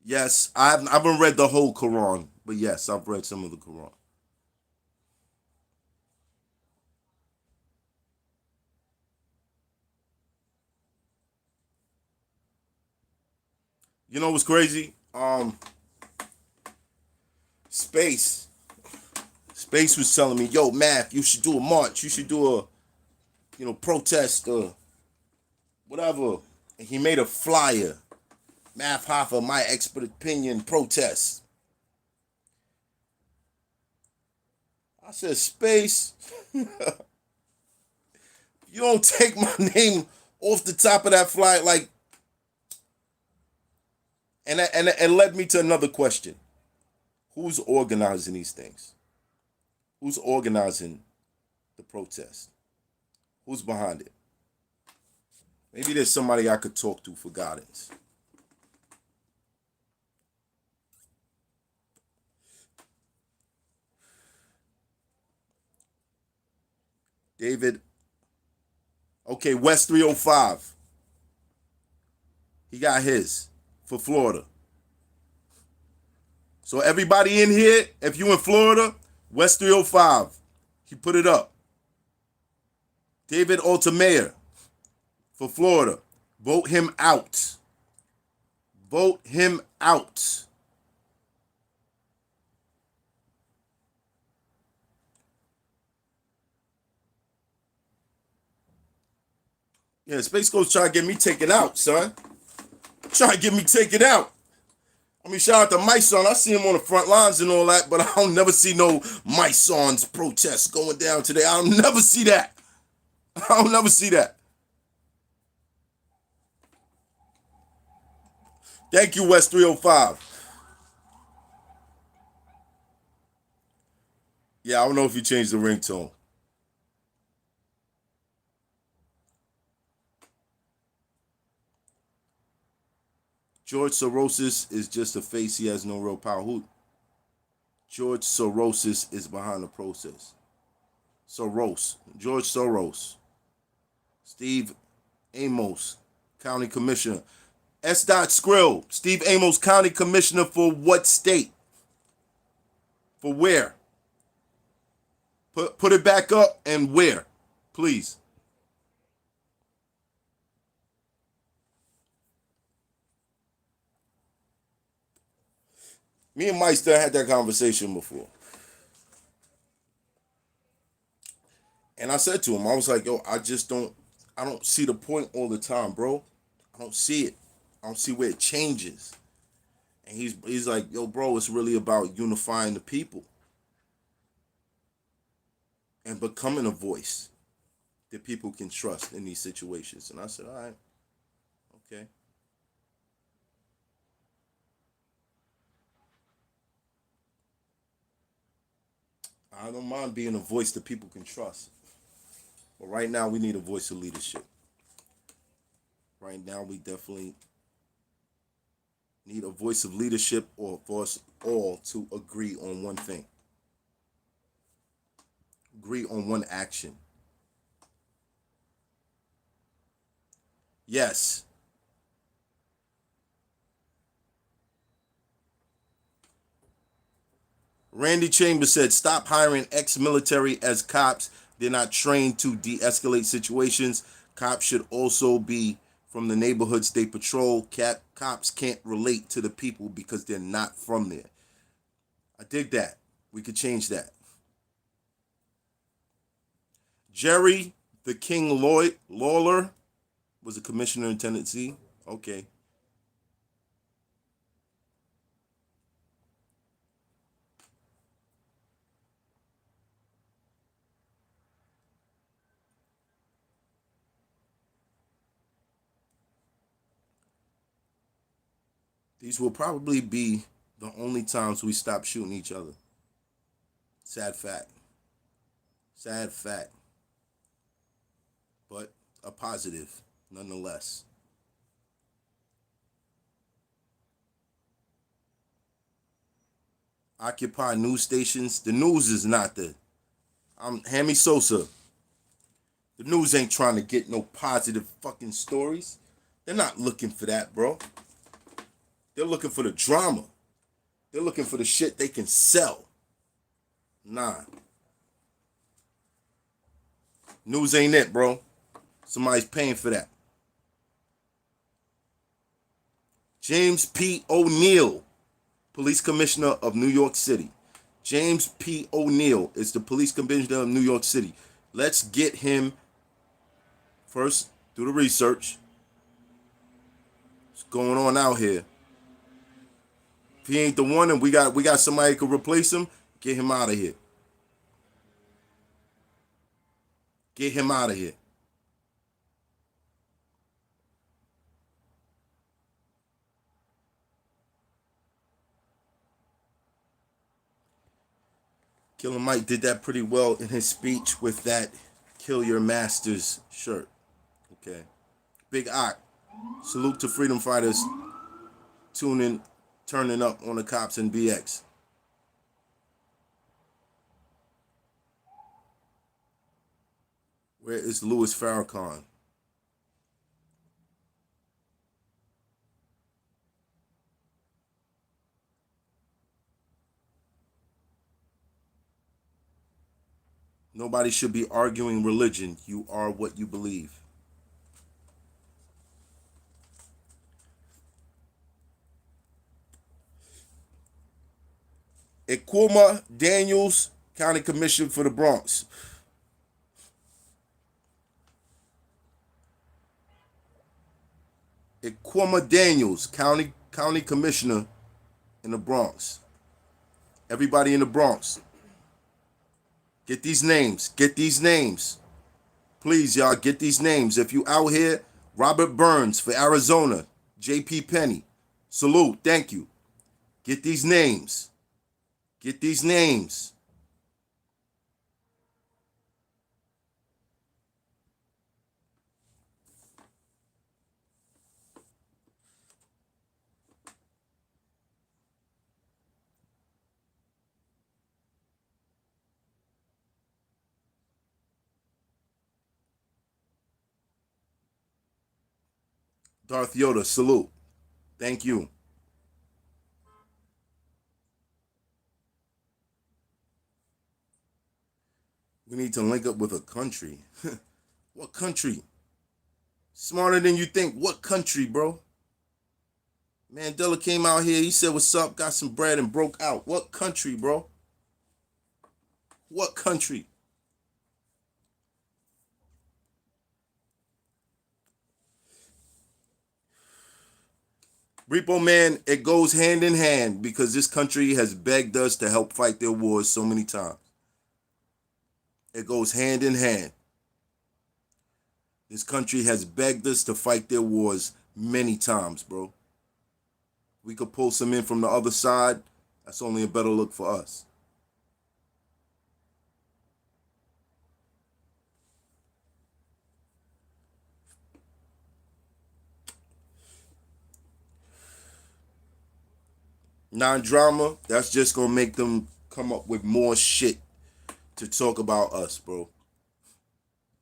Yes, I haven't read the whole Quran, but yes, I've read some of the Quran. You know what's crazy? Space. Space was telling me, yo, Math, you should do a march. You should do a, protest or whatever. And he made a flyer. Math Hoffa, my expert opinion, protest. I said, Space, you don't take my name off the top of that flyer, like, and led me to another question. Who's organizing these things? Who's organizing the protest? Who's behind it? Maybe there's somebody I could talk to for guidance. David. Okay, West 305. He got his for Florida. So everybody in here, if you in Florida, West 305, he put it up. David Altamere for Florida. Vote him out. Vote him out. Yeah, Space Ghost trying to get me taken out, son. Trying to get me taken out. I mean, shout out to my son. I see him on the front lines and all that, but I don't never see no my son's protests going down today. I'll never see that. I'll never see that. Thank you, West 305. Yeah, I don't know if you changed the ringtone. George Soros is just a face. He has no real power. Who? George Soros is behind the process. Soros. George Soros. Steve Amos, County Commissioner. S. Skrill. Steve Amos, County Commissioner for what state? For where? Put it back up and where? Please. Me and Mike still had that conversation before. And I said to him, I was like, yo, I don't see the point all the time, bro. I don't see it. I don't see where it changes. And he's like, yo, bro, it's really about unifying the people and becoming a voice that people can trust in these situations. And I said, all right, okay. I don't mind being a voice that people can trust. But right now, we need a voice of leadership. Right now, we definitely need a voice of leadership or for us all to agree on one thing, agree on one action. Yes, Randy Chambers said, stop hiring ex military as cops. They're not trained to de escalate situations. Cops should also be from the neighborhoods they patrol. Cops can't relate to the people because they're not from there. I dig that. We could change that. Jerry the King Lloyd Lawler was a commissioner in Tennessee. Okay. These will probably be the only times we stop shooting each other. Sad fact. Sad fact. But a positive nonetheless. Occupy news stations. The news is not the. I'm Hammy Sosa. The news ain't trying to get no positive fucking stories. They're not looking for that, bro. They're looking for the drama. They're looking for the shit they can sell. Nah. News ain't it, bro. Somebody's paying for that. James P. O'Neill, Police Commissioner of New York City. James P. O'Neill is the Police Commissioner of New York City. Let's get him first, do the research. What's going on out here? If he ain't the one and we got somebody who could replace him, get him out of here. Get him out of here. Killer Mike did that pretty well in his speech with that Kill Your Masters shirt. Okay. Big Ock. Salute to freedom fighters tuning, turning up on the cops and BX. Where is Louis Farrakhan? Nobody should be arguing religion. You are what you believe. Equima Daniels, County Commission for the Bronx. Equima Daniels, County Commissioner in the Bronx. Everybody in the Bronx, get these names. Get these names. Please, y'all, get these names. If you out here, Robert Burns for Arizona, J.P. Penny. Salute. Thank you. Get these names. Get these names. Darth Yoda, salute. Thank you. We need to link up with a country. What country? Smarter than you think. What country, bro? Mandela came out here. He said, "What's up?" Got some bread and broke out. What country, bro? What country? Repo Man, it goes hand in hand because this country has begged us to help fight their wars so many times. It goes hand in hand. This country has begged us to fight their wars many times, bro. We could pull some in from the other side. That's only a better look for us. Non-drama, that's just gonna make them come up with more shit to talk about us, bro.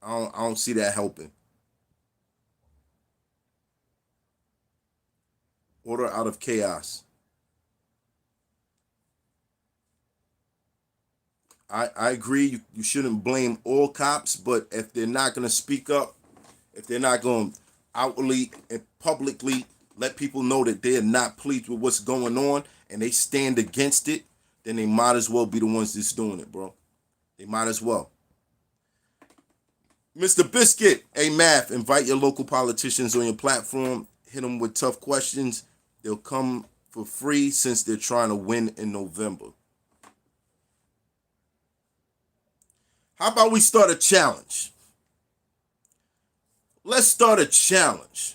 I don't see that helping. Order out of chaos. I agree. You shouldn't blame all cops, but if they're not gonna speak up, if they're not gonna outwardly and publicly let people know that they're not pleased with what's going on and they stand against it, then they might as well be the ones that's doing it, bro. They might as well. Mr. Biscuit, a math, invite your local politicians on your platform. Hit them with tough questions. They'll come for free since they're trying to win in November. How about we start a challenge? Let's start a challenge.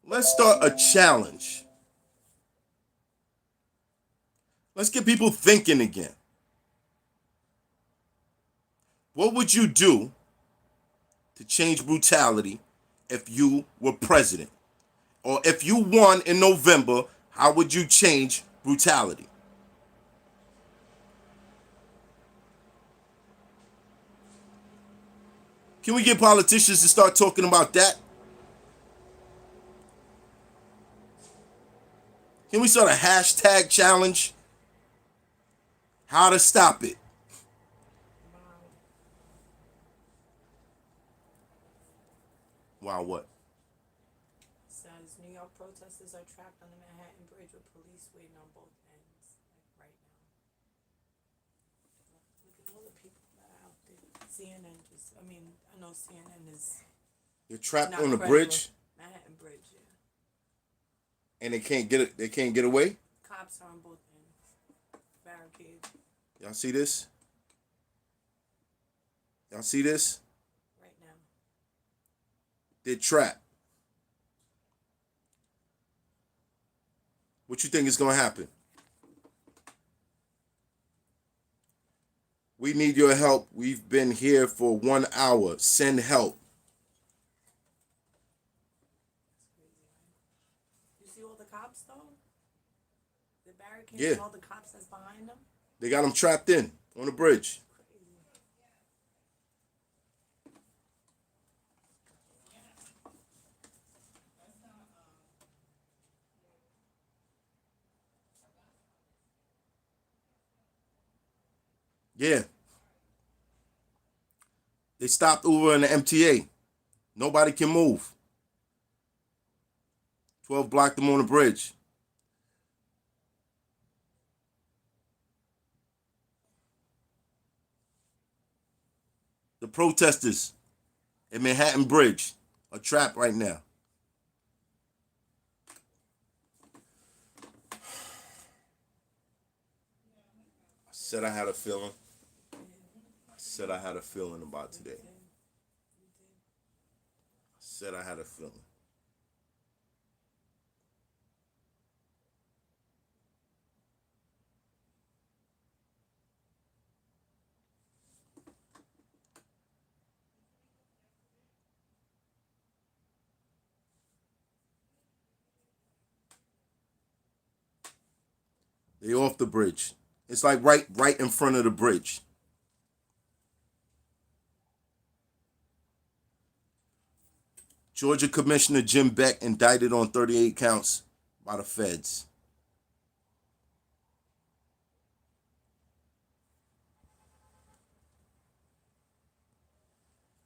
Let's start a challenge. Let's get people thinking again. What would you do to change brutality if you were president? Or if you won in November, how would you change brutality? Can we get politicians to start talking about that? Can we start a hashtag challenge? How to stop it? Wow, what? Says New York protesters are trapped on the Manhattan Bridge with police waiting on both ends, like right now. Look at all the people that are out there. CNN just, I mean, I know CNN is They're trapped not on the credible. bridge Manhattan Bridge, yeah. and they can't get it. They can't get away. Cops are on both ends. Barricade Y'all see this? Y'all see this? right now. They're trapped. What you think is gonna happen? We need your help. We've been here for 1 hour. Send help. You see all the cops though? The barricade Yeah. and all the cops that's behind them? They got them trapped in on the bridge. Crazy. Yeah. They stopped Uber in the MTA. Nobody can move. 12 blocked them on the bridge. The protesters at Manhattan Bridge are trapped right now. I said I had a feeling. I said I had a feeling about today. I said I had a feeling. They off the bridge. It's like right in front of the bridge. Georgia Commissioner Jim Beck indicted on 38 counts by the feds.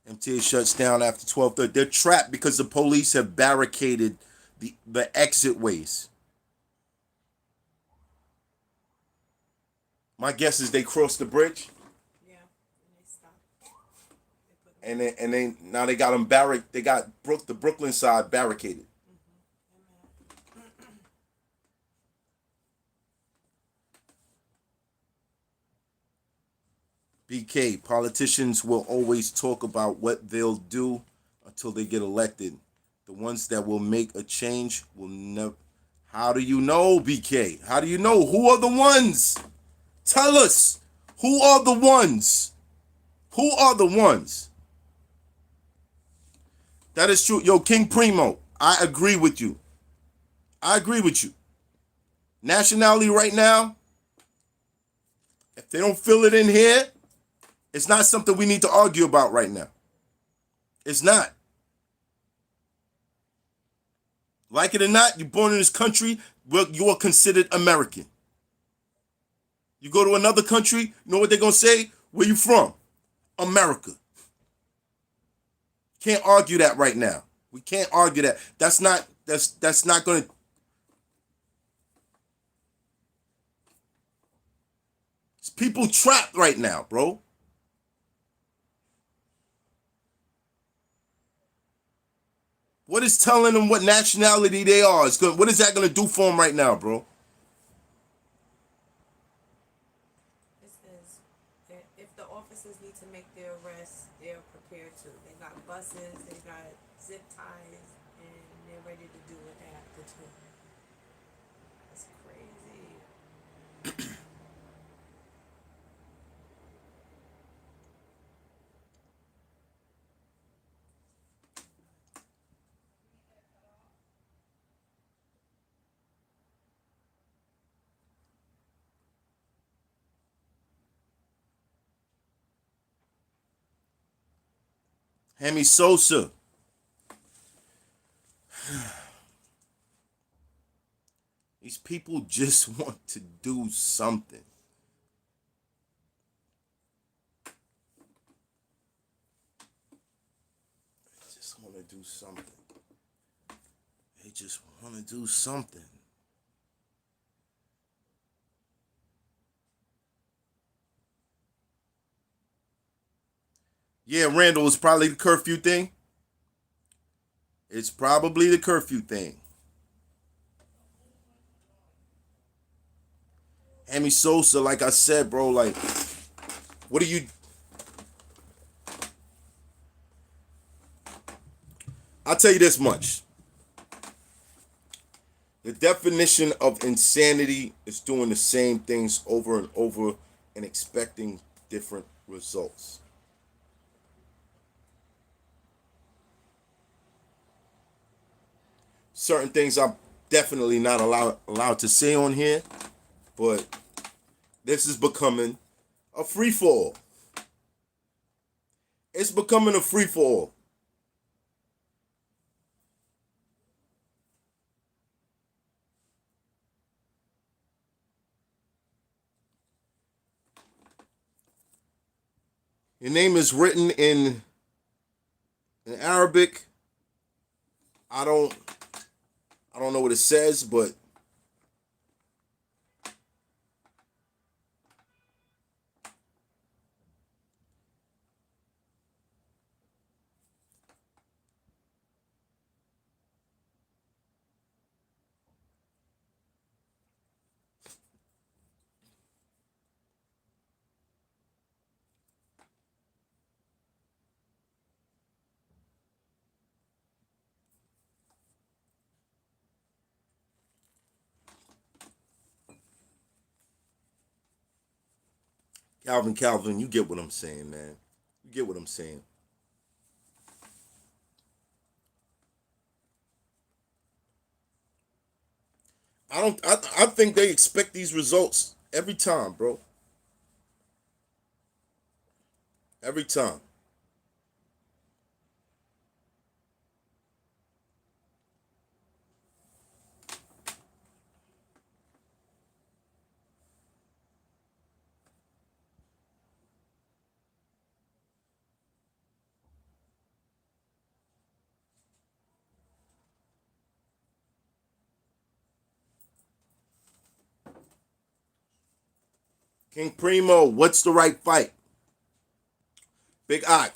MTA shuts down after 12:30. They're trapped because the police have barricaded the exit ways. My guess is they crossed the bridge, Yeah, and they stopped. They put them. and they now they got them They got the Brooklyn side barricaded. BK, politicians will always talk about what they'll do until they get elected. The ones that will make a change will never. How do you know, BK? How do you know? Who are the ones? Tell us. Who are the ones? Who are the ones? That is true. Yo, King Primo, I agree with you. I agree with you. Nationality right now, if they don't feel it in here, it's not something we need to argue about right now. It's not. Like it or not, you're born in this country, well, you are considered American. You go to another country, you know what they're going to say? Where you from? America. Can't argue that right now. We can't argue that. That's not going to. People trapped right now, bro. What is telling them what nationality they are? What is that going to do for them right now, bro? It says if the officers need to make their arrests, they're prepared to. They got buses, they got zip ties, and they're ready to do what they have to do. That's crazy. Hemi Sosa. These people just want to do something. They just want to do something. They just want to do something. Yeah, Randall, it's probably the curfew thing. It's probably the curfew thing. Hemi Sosa, like I said, bro, like, what do you. I'll tell you this much. The definition of insanity is doing the same things over and over and expecting different results. Certain things I'm definitely not allowed to say on here, but this is becoming a free for all. It's becoming a free for all. Your name is written in Arabic. I don't know what it says, but Calvin, you get what I'm saying, man. You get what I'm saying. I think they expect these results every time, bro. Every time. King Primo, what's the right fight? Big Ock,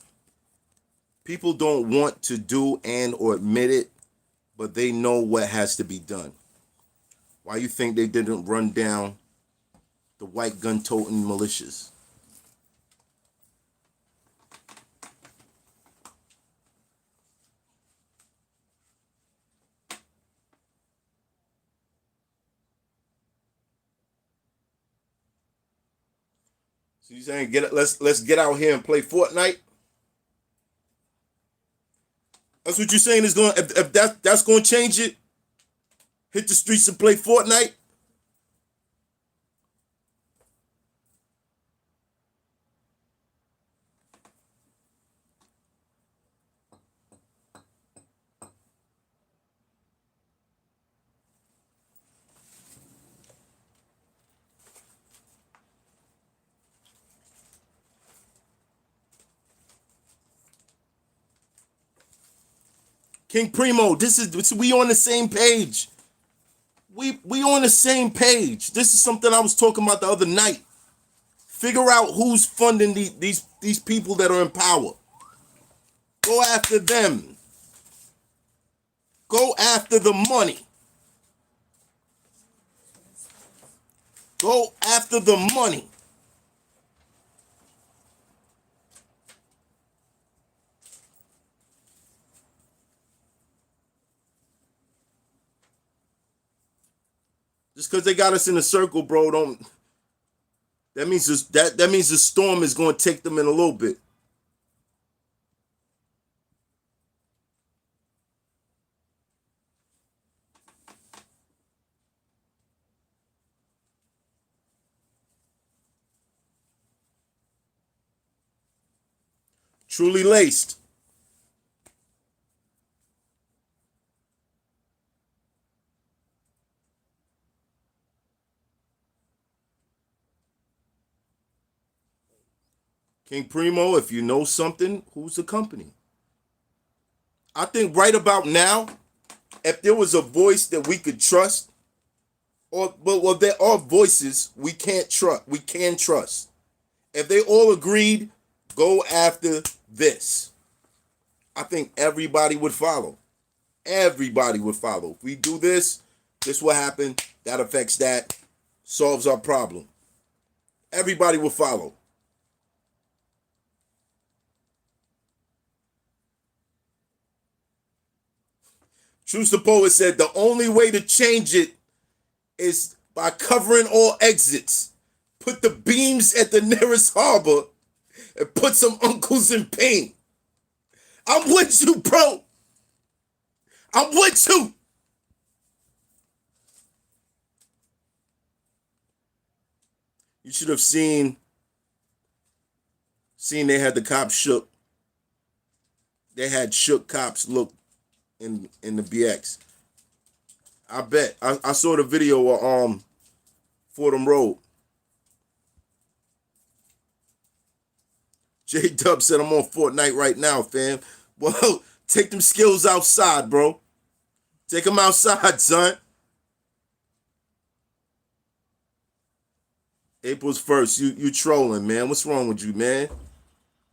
people don't want to do and or admit it, but they know what has to be done. Why you think they didn't run down the white gun-toting militias? So you saying let's get out here and play Fortnite? That's what you're saying is going if that's going to change it? Hit the streets and play Fortnite? King Primo, we on the same page. We on the same page. This is something I was talking about the other night. Figure out who's funding these people that are in power. Go after them. Go after the money. Go after the money. Just because they got us in a circle, bro, don't. That means that means the storm is going to take them in a little bit. Truly laced. King Primo, if you know something, who's the company? I think right about now, if there was a voice that we could trust, well, there are voices we can't trust. We can trust. If they all agreed, go after this. I think everybody would follow. Everybody would follow. If we do this, this will happen. That affects that. Solves our problem. Everybody will follow. Truce the Poet said the only way to change it is by covering all exits. Put the beams at the nearest harbor and put some uncles in pain. I'm with you, bro. I'm with you. You should have seen they had the cops shook. They had shook cops look in the BX. I bet. I saw the video of Fordham Road. J Dub said I'm on Fortnite right now, fam. Well, take them skills outside, bro. Take them outside, son. April's 1st. You trolling, man. What's wrong with you, man?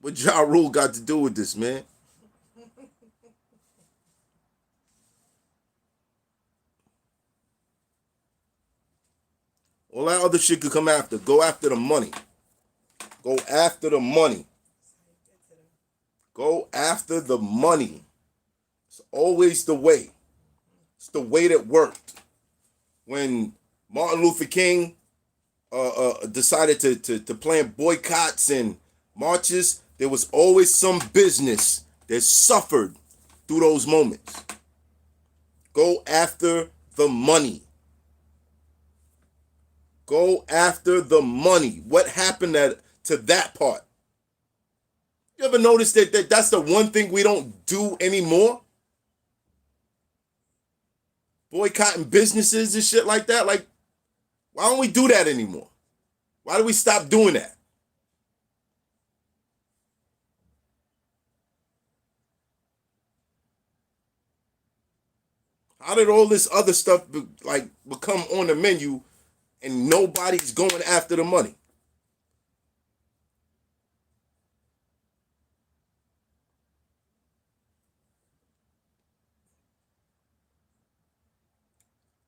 What Ja Rule got to do with this, man? All that other shit could come after. Go after the money. Go after the money. Go after the money. It's always the way. It's the way that worked. When Martin Luther King decided to plan boycotts and marches, there was always some business that suffered through those moments. Go after the money. Go after the money. What happened to that part? You ever notice that's the one thing we don't do anymore? Boycotting businesses and shit like that. Like, why don't we do that anymore? Why do we stop doing that? How did all this other stuff become on the menu and nobody's going after the money?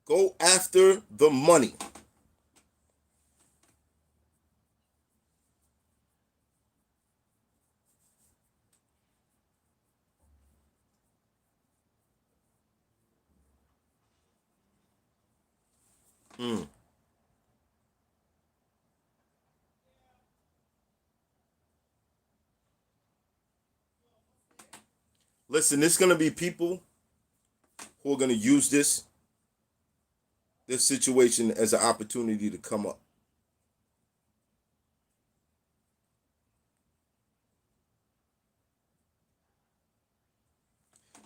Go after the money. Mm. Listen, there's gonna be people who are gonna use this situation as an opportunity to come up.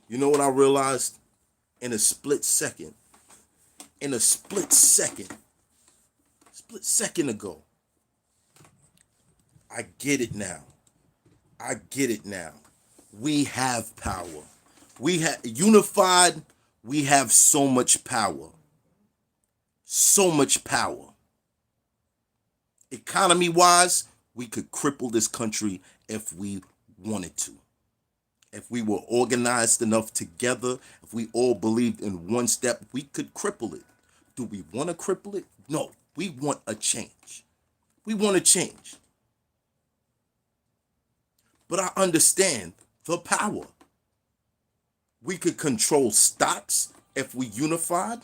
You know what I realized in a split second? In a split second ago. I get it now. I get it now. We have power. We have unified, we have so much power. So much power. Economy wise, we could cripple this country if we wanted to. If we were organized enough together, if we all believed in one step, we could cripple it. Do we want to cripple it? No, we want a change. We want a change. But I understand the power. We could control stocks if we unified.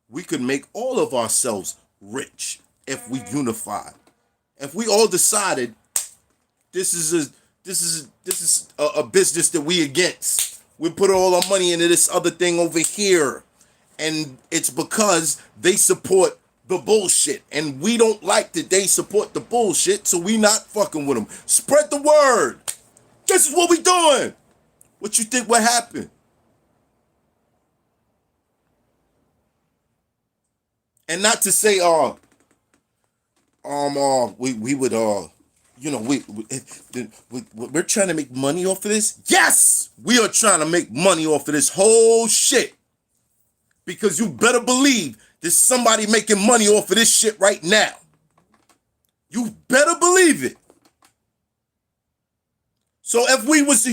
We could make all of ourselves rich if we unified. If we all decided this is a business that we against. We put all our money into this other thing over here. And it's because they support the bullshit. And we don't like that they support the bullshit, so we not fucking with them. Spread the word. This is what we doing. What you think would happen? And not to say, we would, we're trying to make money off of this. Yes, we are trying to make money off of this whole shit. Because you better believe there's somebody making money off of this shit right now. You better believe it. So if we was to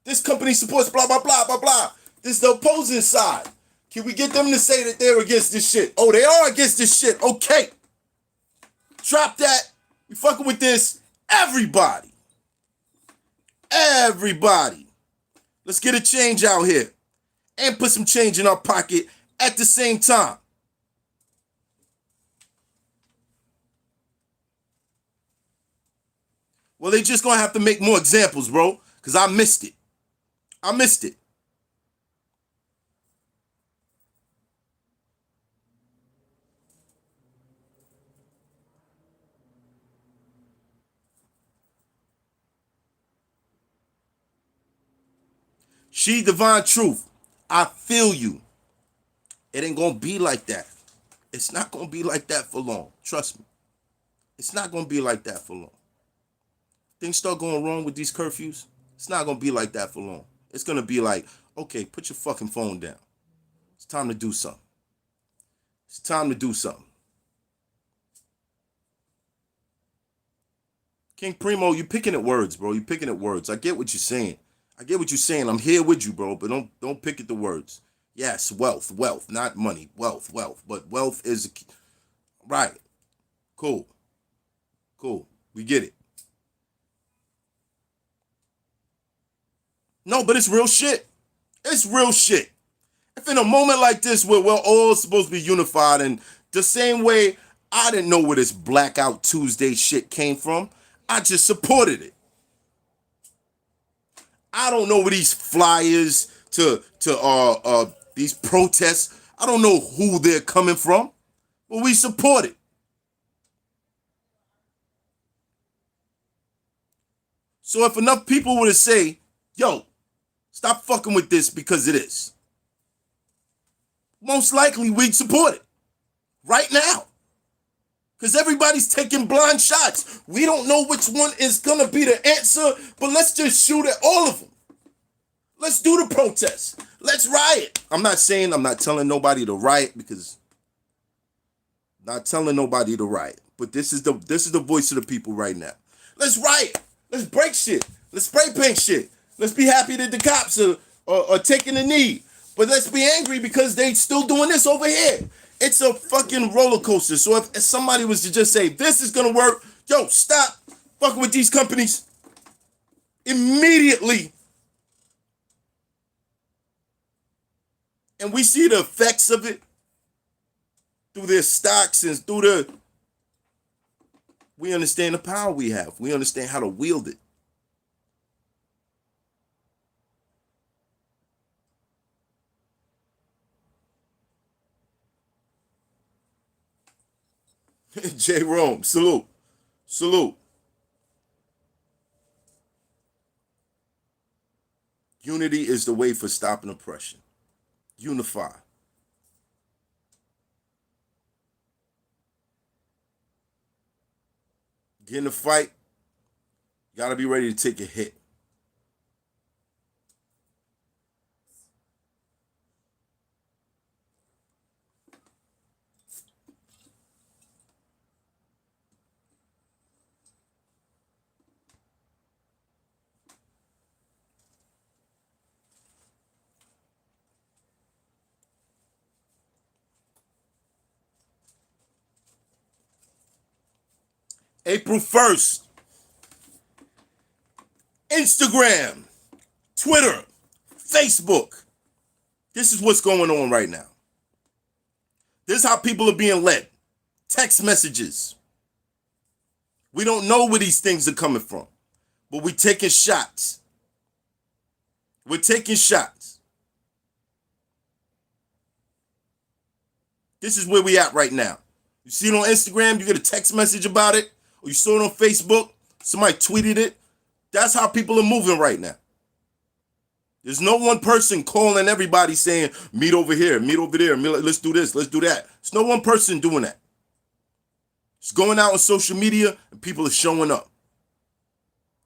this company supports blah blah blah blah blah. This is the opposing side. Can we get them to say that they're against this shit? Oh, they are against this shit. Okay. Drop that. We fucking with this. Everybody. Everybody. Let's get a change out here. And put some change in our pocket at the same time. Well, they just gonna have to make more examples, bro. Because I missed it. I missed it. She divine truth. I feel you. It ain't gonna be like that. It's not gonna be like that for long. Trust me. It's not gonna be like that for long. Things start going wrong with these curfews. It's not gonna be like that for long. It's gonna be like, okay, put your fucking phone down. It's time to do something. It's time to do something. King Primo, you picking at words, bro. You picking at words. I get what you're saying. I get what you're saying. I'm here with you, bro, but don't pick at the words. Yes, wealth, not money. Wealth. But wealth is right. Cool. We get it. No, but it's real shit. It's real shit. If in a moment like this where we're all supposed to be unified, and the same way I didn't know where this Blackout Tuesday shit came from, I just supported it. I don't know where these flyers to these protests, I don't know who they're coming from, but we support it. So if enough people were to say, yo, stop fucking with this because it is, most likely we'd support it right now. Because everybody's taking blind shots. We don't know which one is going to be the answer, but let's just shoot at all of them. Let's do the protest. Let's riot. I'm not telling nobody to riot, because not telling nobody to riot. But this is the voice of the people right now. Let's riot. Let's break shit. Let's spray paint shit. Let's be happy that the cops are taking the knee. But let's be angry because they still doing this over here. It's a fucking roller coaster. So if somebody was to just say, this is gonna work, yo, stop fucking with these companies immediately. And we see the effects of it through their stocks and through we understand the power we have. We understand how to wield it. J. Rome, salute. Salute. Unity is the way for stopping oppression. Unify. Get in the fight, you gotta be ready to take a hit. April 1st, Instagram, Twitter, Facebook. This is what's going on right now. This is how people are being led. Text messages. We don't know where these things are coming from, but we're taking shots. We're taking shots. This is where we at right now. You see it on Instagram, you get a text message about it, or you saw it on Facebook, somebody tweeted it. That's how people are moving right now. There's no one person calling everybody saying, meet over here, meet over there, let's do this, let's do that. There's no one person doing that. It's going out on social media and people are showing up.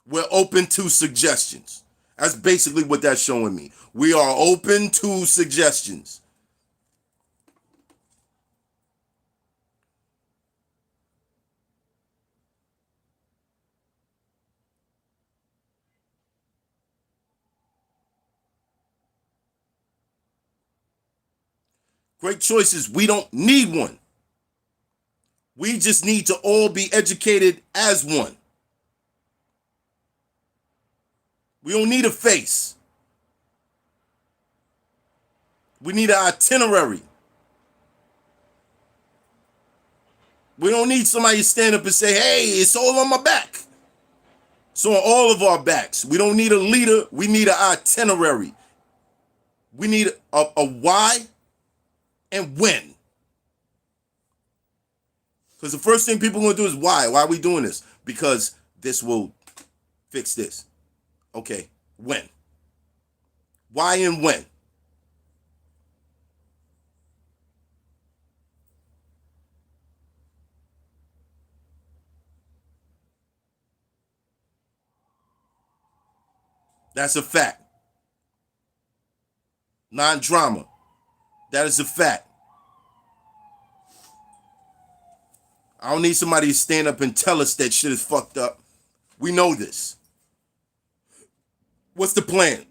We're open to suggestions. That's basically what that's showing me. We are open to suggestions. Great choices. We don't need one. We just need to all be educated as one. We don't need a face. We need an itinerary. We don't need somebody to stand up and say, hey, it's all on my back. It's on all of our backs. We don't need a leader. We need an itinerary. We need a why and when. Because the first thing people are going to do is why? Why are we doing this? Because this will fix this. Okay, when? Why and when? That's a fact. Non-drama. That is a fact. I don't need somebody to stand up and tell us that shit is fucked up. We know this. What's the plan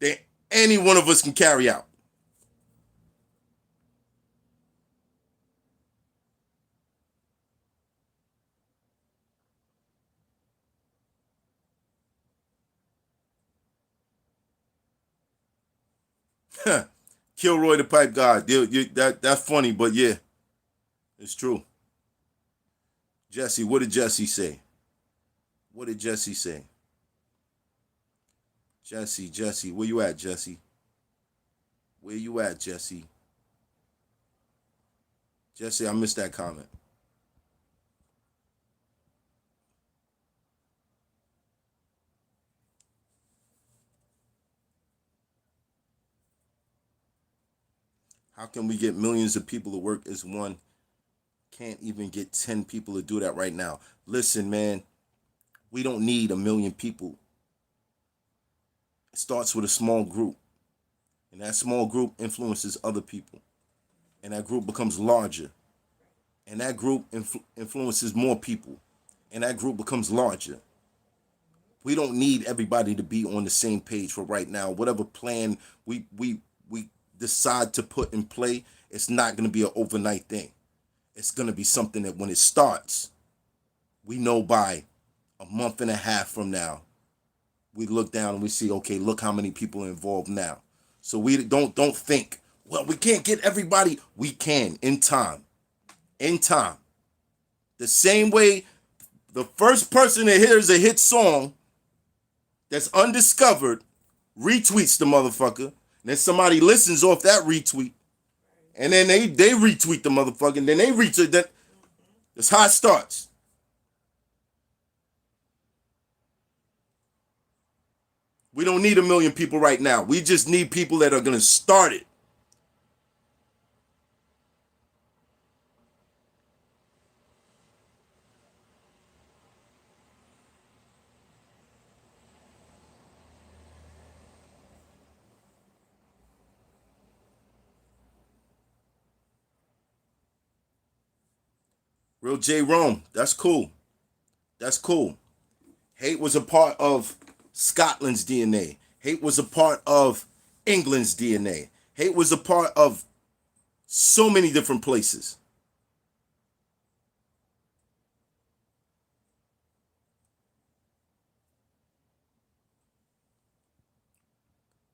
that any one of us can carry out? Kilroy the pipe guy. That's funny, but yeah, it's true. Jesse, what did Jesse say? What did Jesse say? Jesse, where you at, Jesse? Where you at, Jesse? Jesse, I missed that comment. How can we get millions of people to work as one? Can't even get 10 people to do that right now. Listen, man, we don't need 1 million people. It starts with a small group. And that small group influences other people. And that group becomes larger. And that group influences more people. And that group becomes larger. We don't need everybody to be on the same page for right now. Whatever plan we decide to put in play, it's not going to be an overnight thing. It's going to be something that when it starts, we know by a month and a half from now, we look down and we see, okay, look how many people are involved now. So we don't think, well, we can't get everybody. We can in time. In time. The same way the first person that hears a hit song that's undiscovered retweets the motherfucker, and then somebody listens off that retweet, and then they retweet the motherfucker, and then they retweet that. That's how it starts. We don't need 1 million people right now. We just need people that are going to start it. Real J Rome, that's cool. That's cool. Hate was a part of Scotland's DNA. Hate was a part of England's DNA. Hate was a part of so many different places.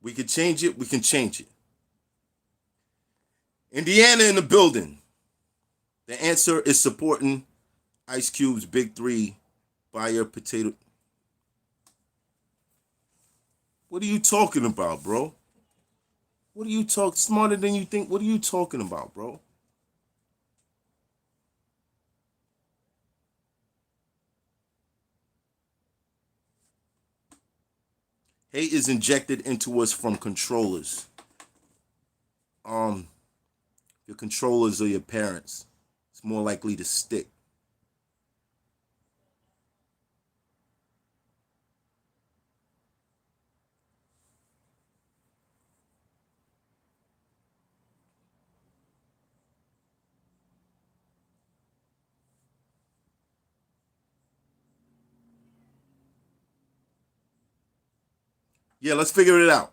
We can change it. We can change it. Indiana in the building. The answer is supporting Ice Cube's Big 3. Buy your potato. What are you talking about, bro? What are you talking? Smarter than you think. What are you talking about, bro? Hate is injected into us from controllers. Your controllers are your parents. It's more likely to stick. Yeah, let's figure it out.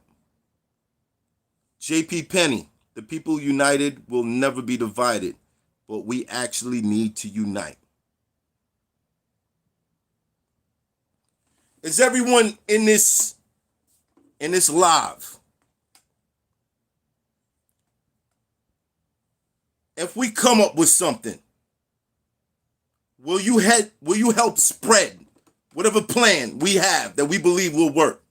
JP Penny, the people united will never be divided, but we actually need to unite. Is everyone in this live? If we come up with something, will you help spread whatever plan we have that we believe will work?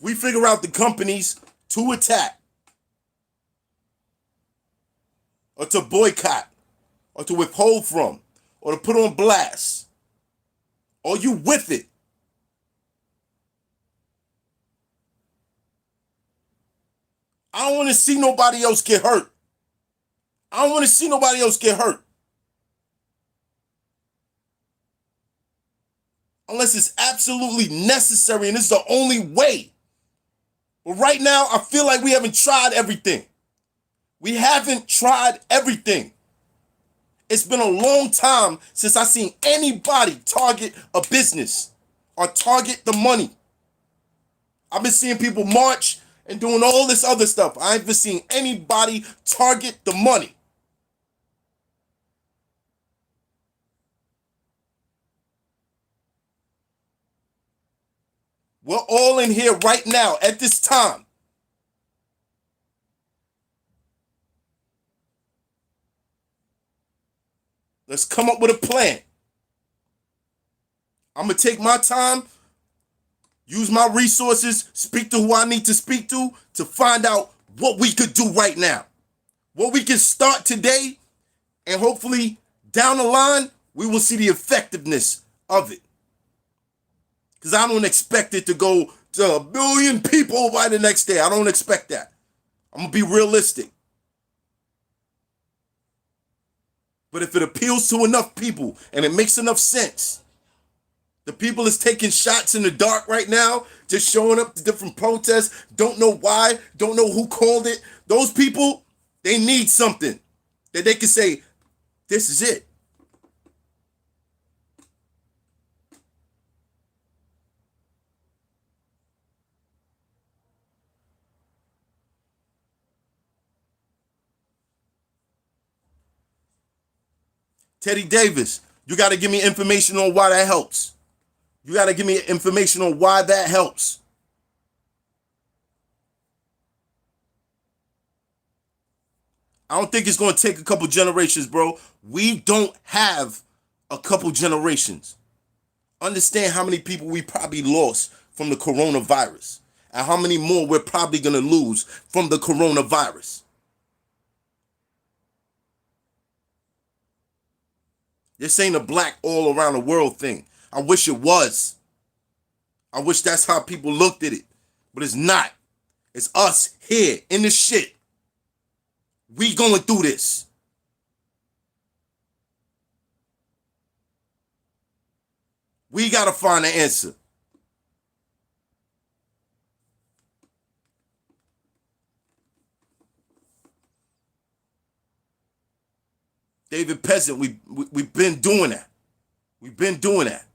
We figure out the companies to attack or to boycott or to withhold from or to put on blast. Are you with it? I don't want to see nobody else get hurt. I don't want to see nobody else get hurt. Unless it's absolutely necessary and it's the only way. But right now, I feel like we haven't tried everything. We haven't tried everything. It's been a long time since I've seen anybody target a business or target the money. I've been seeing people march and doing all this other stuff. I ain't been seeing anybody target the money. We're all in here right now at this time. Let's come up with a plan. I'm going to take my time, use my resources, speak to who I need to speak to find out what we could do right now. What we can start today, and hopefully down the line, we will see the effectiveness of it. Because I don't expect it to go to 1 billion people by the next day. I don't expect that. I'm going to be realistic. But if it appeals to enough people and it makes enough sense, the people that's taking shots in the dark right now, just showing up to different protests, don't know why, don't know who called it. Those people, they need something that they can say, this is it. Teddy Davis, you got to give me information on why that helps. You got to give me information on why that helps. I don't think it's going to take a couple generations, bro. We don't have a couple generations. Understand how many people we probably lost from the coronavirus and how many more we're probably going to lose from the coronavirus. This ain't a black all around the world thing. I wish it was. I wish that's how people looked at it. But it's not. It's us here in the shit. We going through this. We got to find an answer. David Peasant, we've been doing that. We've been doing that.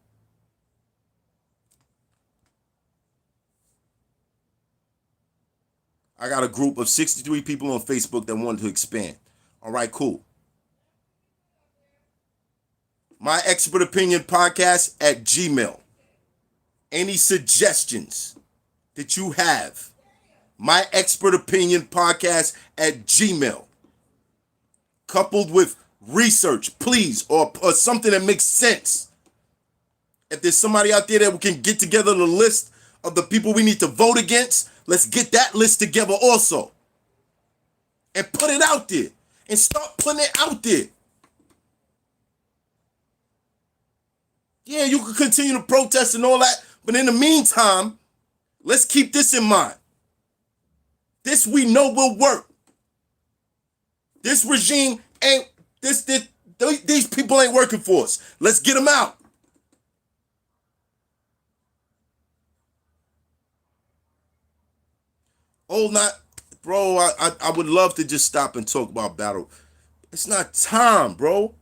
I got a group of 63 people on Facebook that wanted to expand. All right, cool. My expert opinion podcast at Gmail. Any suggestions that you have? My expert opinion podcast at Gmail. Coupled with research, please, or something that makes sense. If there's somebody out there that we can get together the list of the people we need to vote against, let's get that list together also. And put it out there. And start putting it out there. Yeah, you can continue to protest and all that, but in the meantime, let's keep this in mind. This we know will work. This regime ain't, these people ain't working for us. Let's get them out. Oh, not, bro, I would love to just stop and talk about battle. It's not time, bro.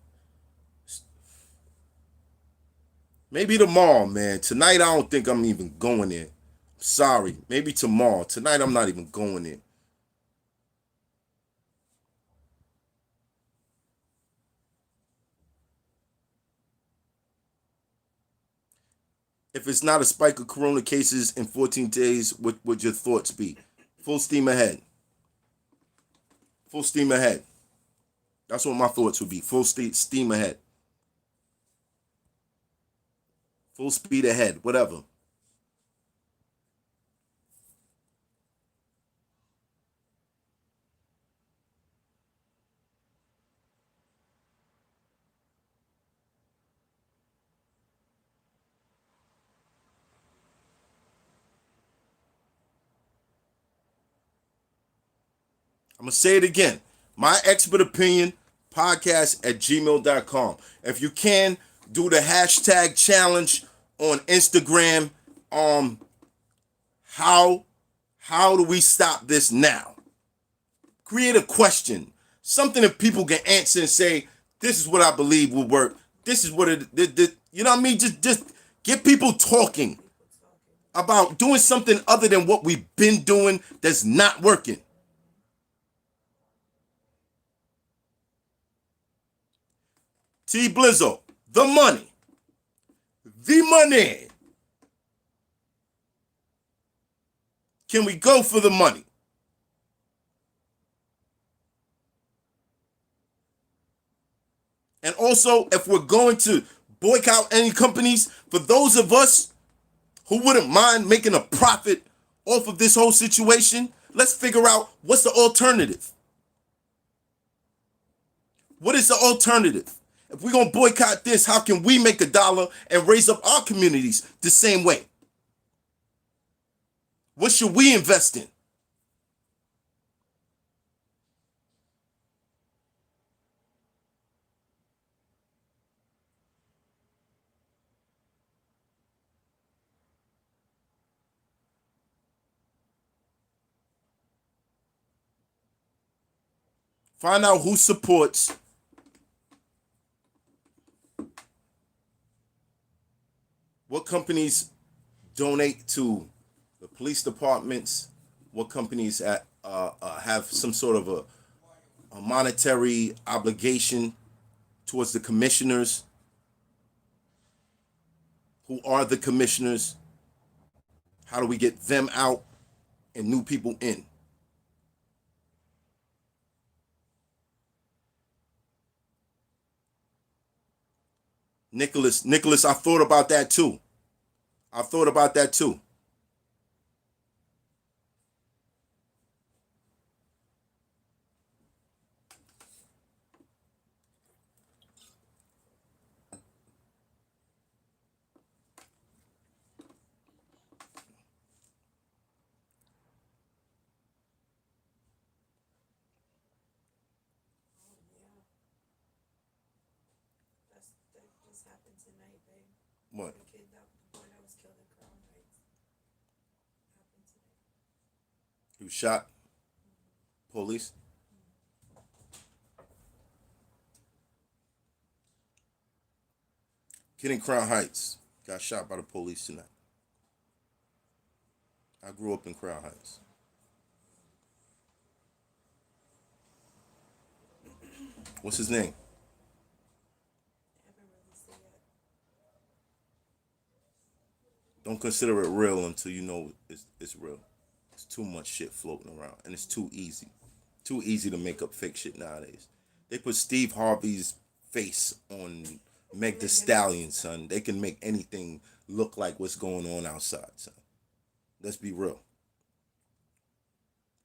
Maybe tomorrow, man. Tonight, I don't think I'm even going there. Sorry. Maybe tomorrow. Tonight, I'm not even going there. If it's not a spike of corona cases in 14 days, what would your thoughts be? Full steam ahead. Full steam ahead. That's what my thoughts would be. Full steam ahead. Full speed ahead. Whatever. I'm going to say it again. My expert opinion podcast at gmail.com. If you can, do the hashtag challenge on Instagram. How do we stop this now? Create a question. Something that people can answer and say, this is what I believe will work. This is what it you know what I mean? Just get people talking about doing something other than what we've been doing that's not working. T Blizzo, the money. The money. Can we go for the money? And also, if we're going to boycott any companies, for those of us who wouldn't mind making a profit off of this whole situation, let's figure out what's the alternative. What is the alternative? If we're going to boycott this, how can we make $1 and raise up our communities the same way? What should we invest in? Find out who supports what companies donate to the police departments, what companies have some sort of a monetary obligation towards the commissioners. Who are the commissioners? How do we get them out and new people in? Nicholas, I thought about that too. I thought about that too. Oh yeah, that just happened tonight, babe. What? The boy that was killed in Crown Heights happened tonight. He was shot. Police. Kid in Crown Heights got shot by the police tonight. I grew up in Crown Heights. What's his name? I haven't really seen it. Don't consider it real until you know it's real. It's too much shit floating around, and it's too easy. Too easy to make up fake shit nowadays. They put Steve Harvey's face on Meg the Stallion, son. They can make anything look like what's going on outside, son. Let's be real.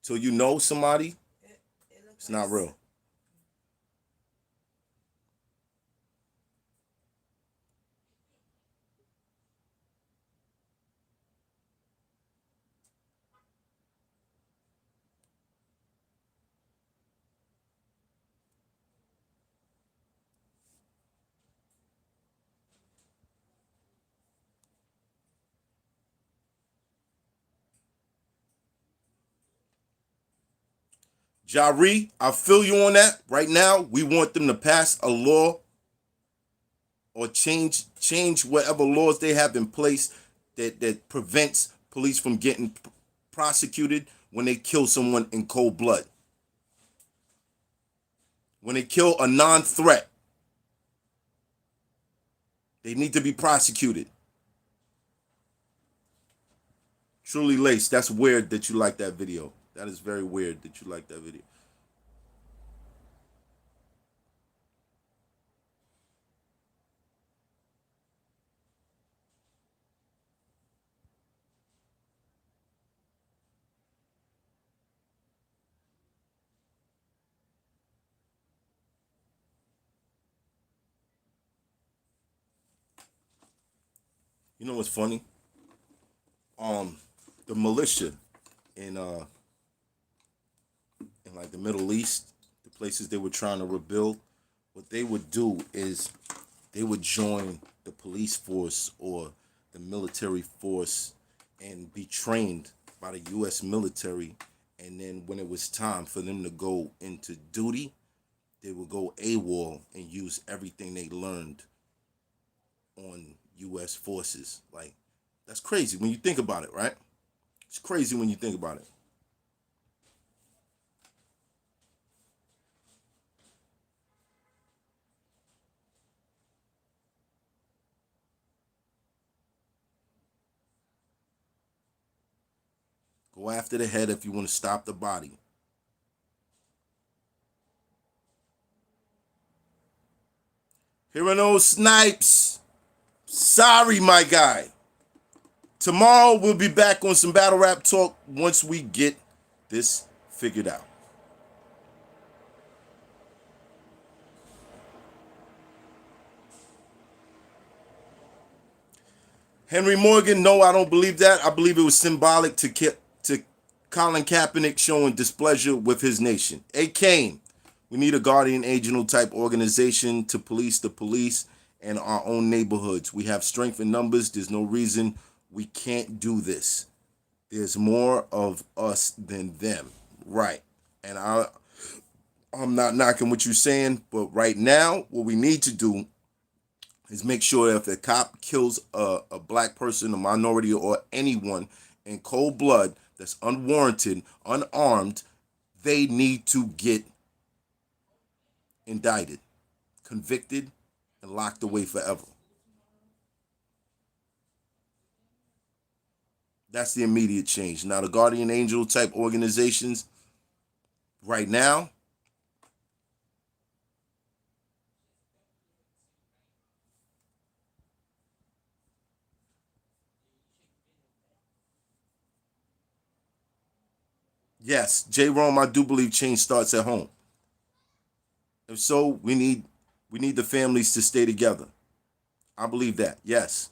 Till you know somebody, It looked it's like not real. Jari, I feel you on that. Right now, we want them to pass a law or change whatever laws they have in place that prevents police from getting prosecuted when they kill someone in cold blood. When they kill a non-threat, they need to be prosecuted. Truly Lace, that's weird that you like that video. That is very weird that you like that video. You know what's funny? The militia in in like the Middle East, the places they were trying to rebuild, what they would do is they would join the police force or the military force and be trained by the US military, and then when it was time for them to go into duty, they would go AWOL and use everything they learned on US forces. Like, that's crazy when you think about it, right? It's crazy when you think about it. Go after the head if you want to stop the body. Here are those snipes. Sorry, my guy. Tomorrow we'll be back on some battle rap talk once we get this figured out. Henry Morgan, no, I don't believe that. I believe it was symbolic to Colin Kaepernick showing displeasure with his nation. Hey, Kane, we need a guardian angel type organization to police the police and our own neighborhoods. We have strength in numbers. There's no reason we can't do this. There's more of us than them. Right. And I'm not knocking what you're saying, but right now, what we need to do is make sure if a cop kills a black person, a minority, or anyone in cold blood that's unwarranted, unarmed, they need to get indicted. convicted, and locked away forever. That's the immediate change. Now, the guardian angel type organizations, right now, yes, J. Rome, I do believe change starts at home. If so, we need the families to stay together. I believe that. Yes.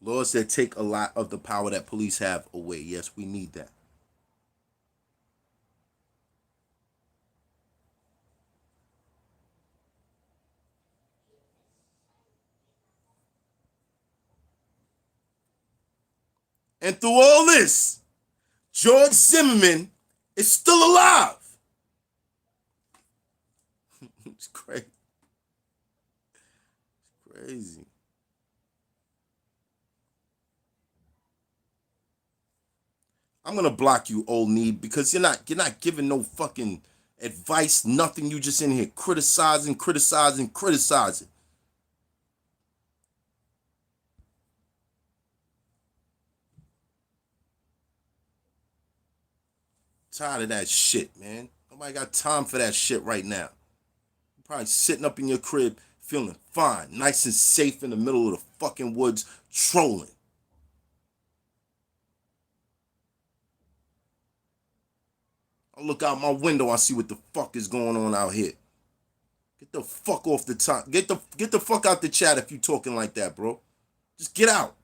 Laws that take a lot of the power that police have away. Yes, we need that. And through all this, George Zimmerman is still alive. It's crazy. Crazy. I'm gonna block you, old need, because you're not giving no fucking advice, nothing. You just in here criticizing, criticizing, criticizing. Tired of that shit, man. Nobody got time for that shit right now. You're probably sitting up in your crib, feeling fine, nice and safe in the middle of the fucking woods, trolling. I look out my window, I see what the fuck is going on out here. Get the fuck off the top. Get the fuck out the chat if you talking like that, bro. Just get out.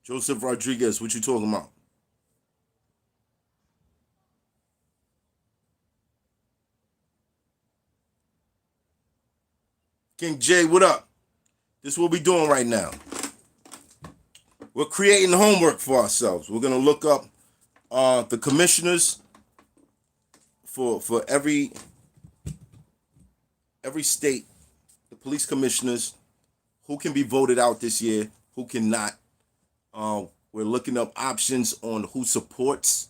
Joseph Rodriguez, what you talking about? King J, what up? This is what we doing right now. We're creating homework for ourselves. We're gonna look up the commissioners for every state, the police commissioners, who can be voted out this year, who cannot. We're looking up options on who supports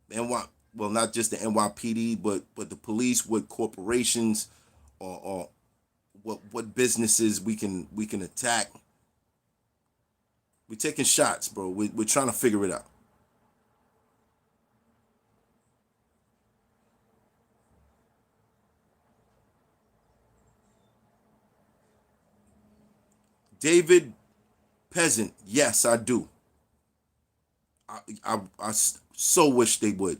the NY, well, not just the NYPD, but the police, what corporations or what businesses we can attack. We're taking shots, bro. We're trying to figure it out. David Peasant, yes, I do. I so wish they would.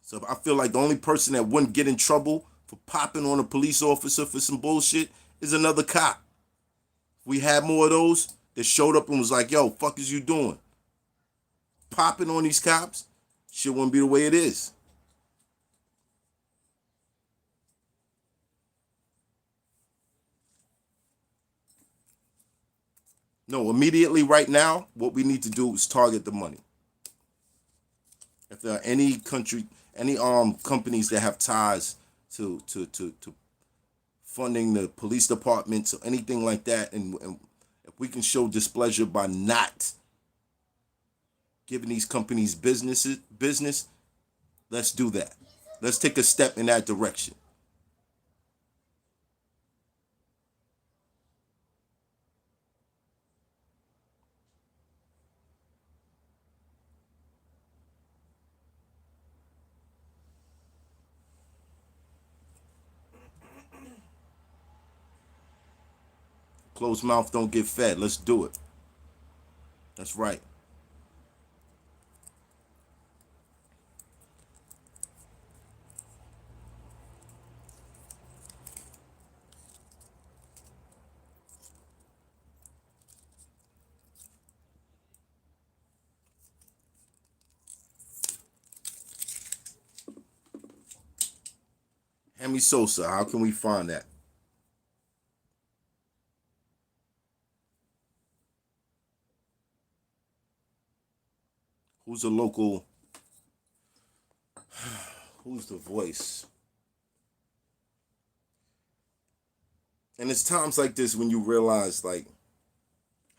So I feel like the only person that wouldn't get in trouble for popping on a police officer for some bullshit is another cop. We had more of those that showed up and was like, yo, fuck is you doing? Popping on these cops, shit wouldn't be the way it is. No, immediately right now, what we need to do is target the money. If there are any companies that have ties to funding the police departments or anything like that, and if we can show displeasure by not giving these companies business, let's do that. Let's take a step in that direction. Closed mouth don't get fed. Let's do it. That's right. Hemi Sosa, how can we find that? Who's the local? Who's the voice? And it's times like this when you realize like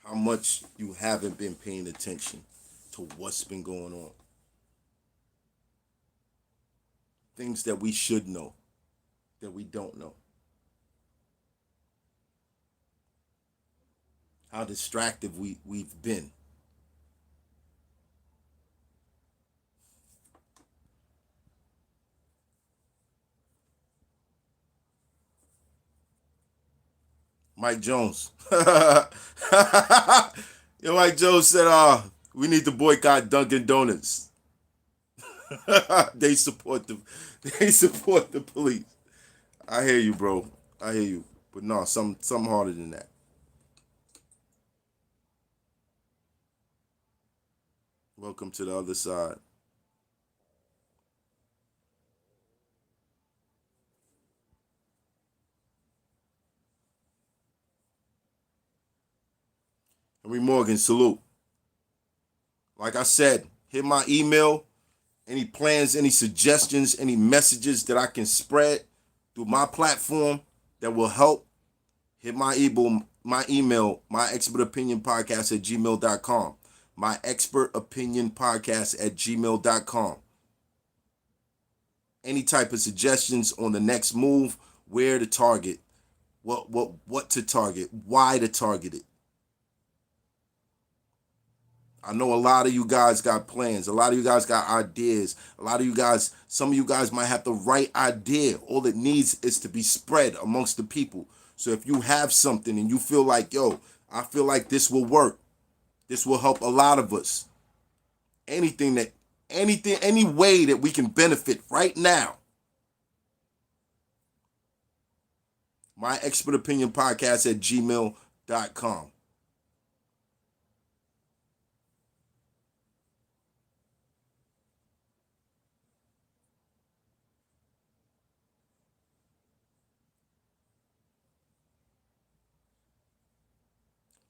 how much you haven't been paying attention to what's been going on. Things that we should know that we don't know. How distracted we've been. Mike Jones. Yo, Mike Jones said, we need to boycott Dunkin' Donuts. they support the police. I hear you, bro. I hear you. But no, something harder than that. Welcome to the other side. Henry Morgan, salute. Like I said, hit my email. Any plans, any suggestions, any messages that I can spread through my platform that will help, hit my email, my expert opinion podcast at gmail.com. My expert opinion podcast at gmail.com. Any type of suggestions on the next move, where to target, what to target, why to target it. I know a lot of you guys got plans. A lot of you guys got ideas. A lot of you guys, some of you guys might have the right idea. All it needs is to be spread amongst the people. So if you have something and you feel like, yo, I feel like this will work. This will help a lot of us. Any way that we can benefit right now. My expert opinion podcast at gmail.com.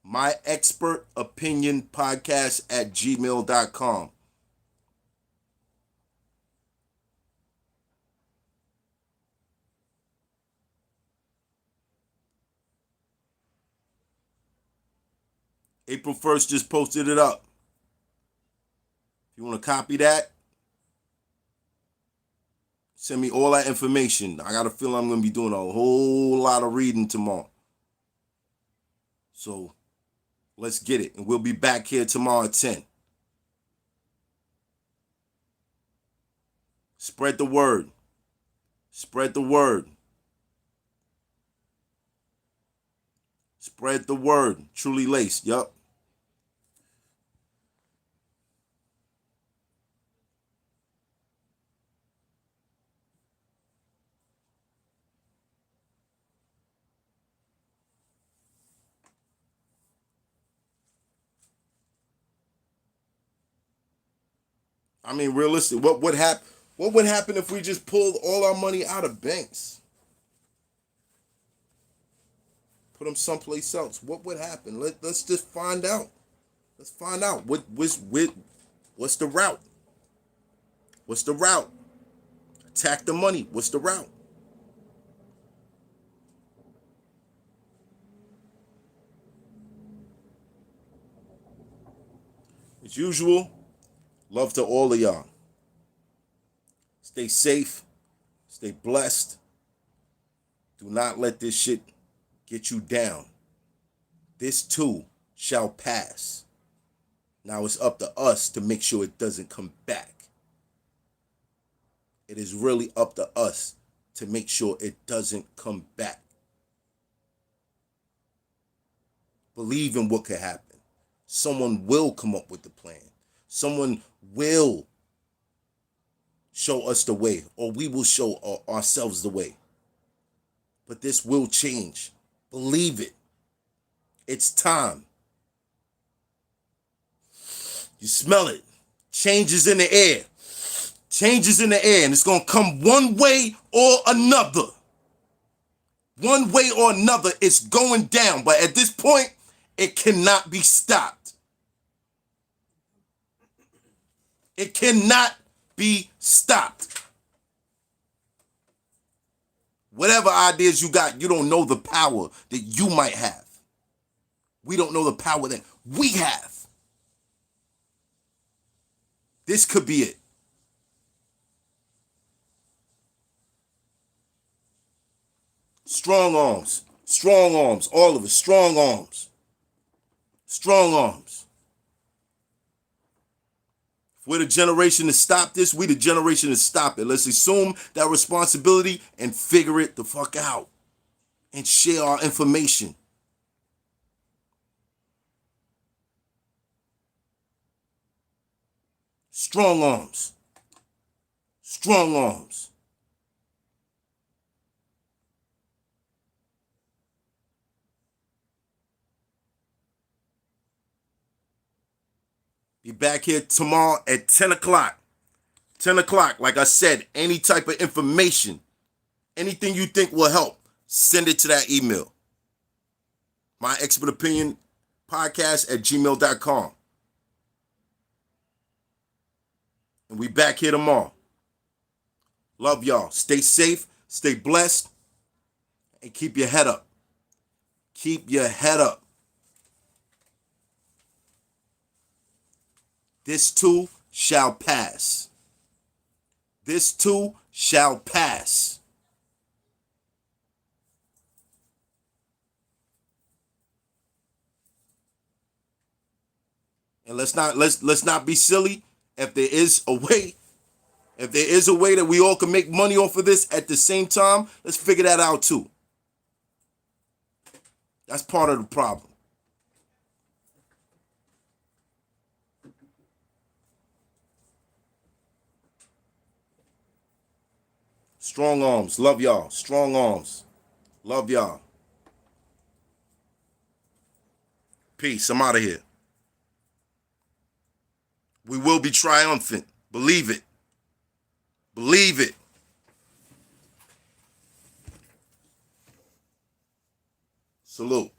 My expert opinion podcast at gmail.com. April 1st just posted it up. If you want to copy that, send me all that information. I got a feeling I'm going to be doing a whole lot of reading tomorrow. So let's get it. And we'll be back here tomorrow at 10. Spread the word. Spread the word. Spread the word. Truly laced. Yup. I mean, realistic. What would happen? What would happen if we just pulled all our money out of banks? Put them someplace else. What would happen? Let's just find out. Let's find out. What's the route? What's the route? Attack the money. What's the route? As usual, love to all of y'all. Stay safe. Stay blessed. Do not let this shit get you down. This too shall pass. Now it's up to us to make sure it doesn't come back. It is really up to us to make sure it doesn't come back. Believe in what could happen. Someone will come up with the plan. Someone will show us the way, or we will show ourselves the way. But this will change. Believe it. It's time. You smell it. Changes in the air. Changes in the air, and it's going to come one way or another. One way or another, it's going down. But at this point, it cannot be stopped. It cannot be stopped. Whatever ideas you got, you don't know the power that you might have. We don't know the power that we have. This could be it. Strong arms, all of us, strong arms. Strong arms. If we're the generation to stop this, we the generation to stop it. Let's assume that responsibility and figure it the fuck out. And share our information. Strong arms. Strong arms. Be back here tomorrow at 10 o'clock. 10 o'clock, like I said, any type of information, anything you think will help, send it to that email. My expert opinion podcast at gmail.com. And we back here tomorrow. Love y'all. Stay safe, stay blessed, and keep your head up. Keep your head up. This too shall pass. This too shall pass. And let's not be silly. If there is a way that we all can make money off of this at the same time, let's figure that out too. That's part of the problem. Strong arms. Love y'all. Strong arms. Love y'all. Peace. I'm out of here. We will be triumphant. Believe it. Believe it. Salute.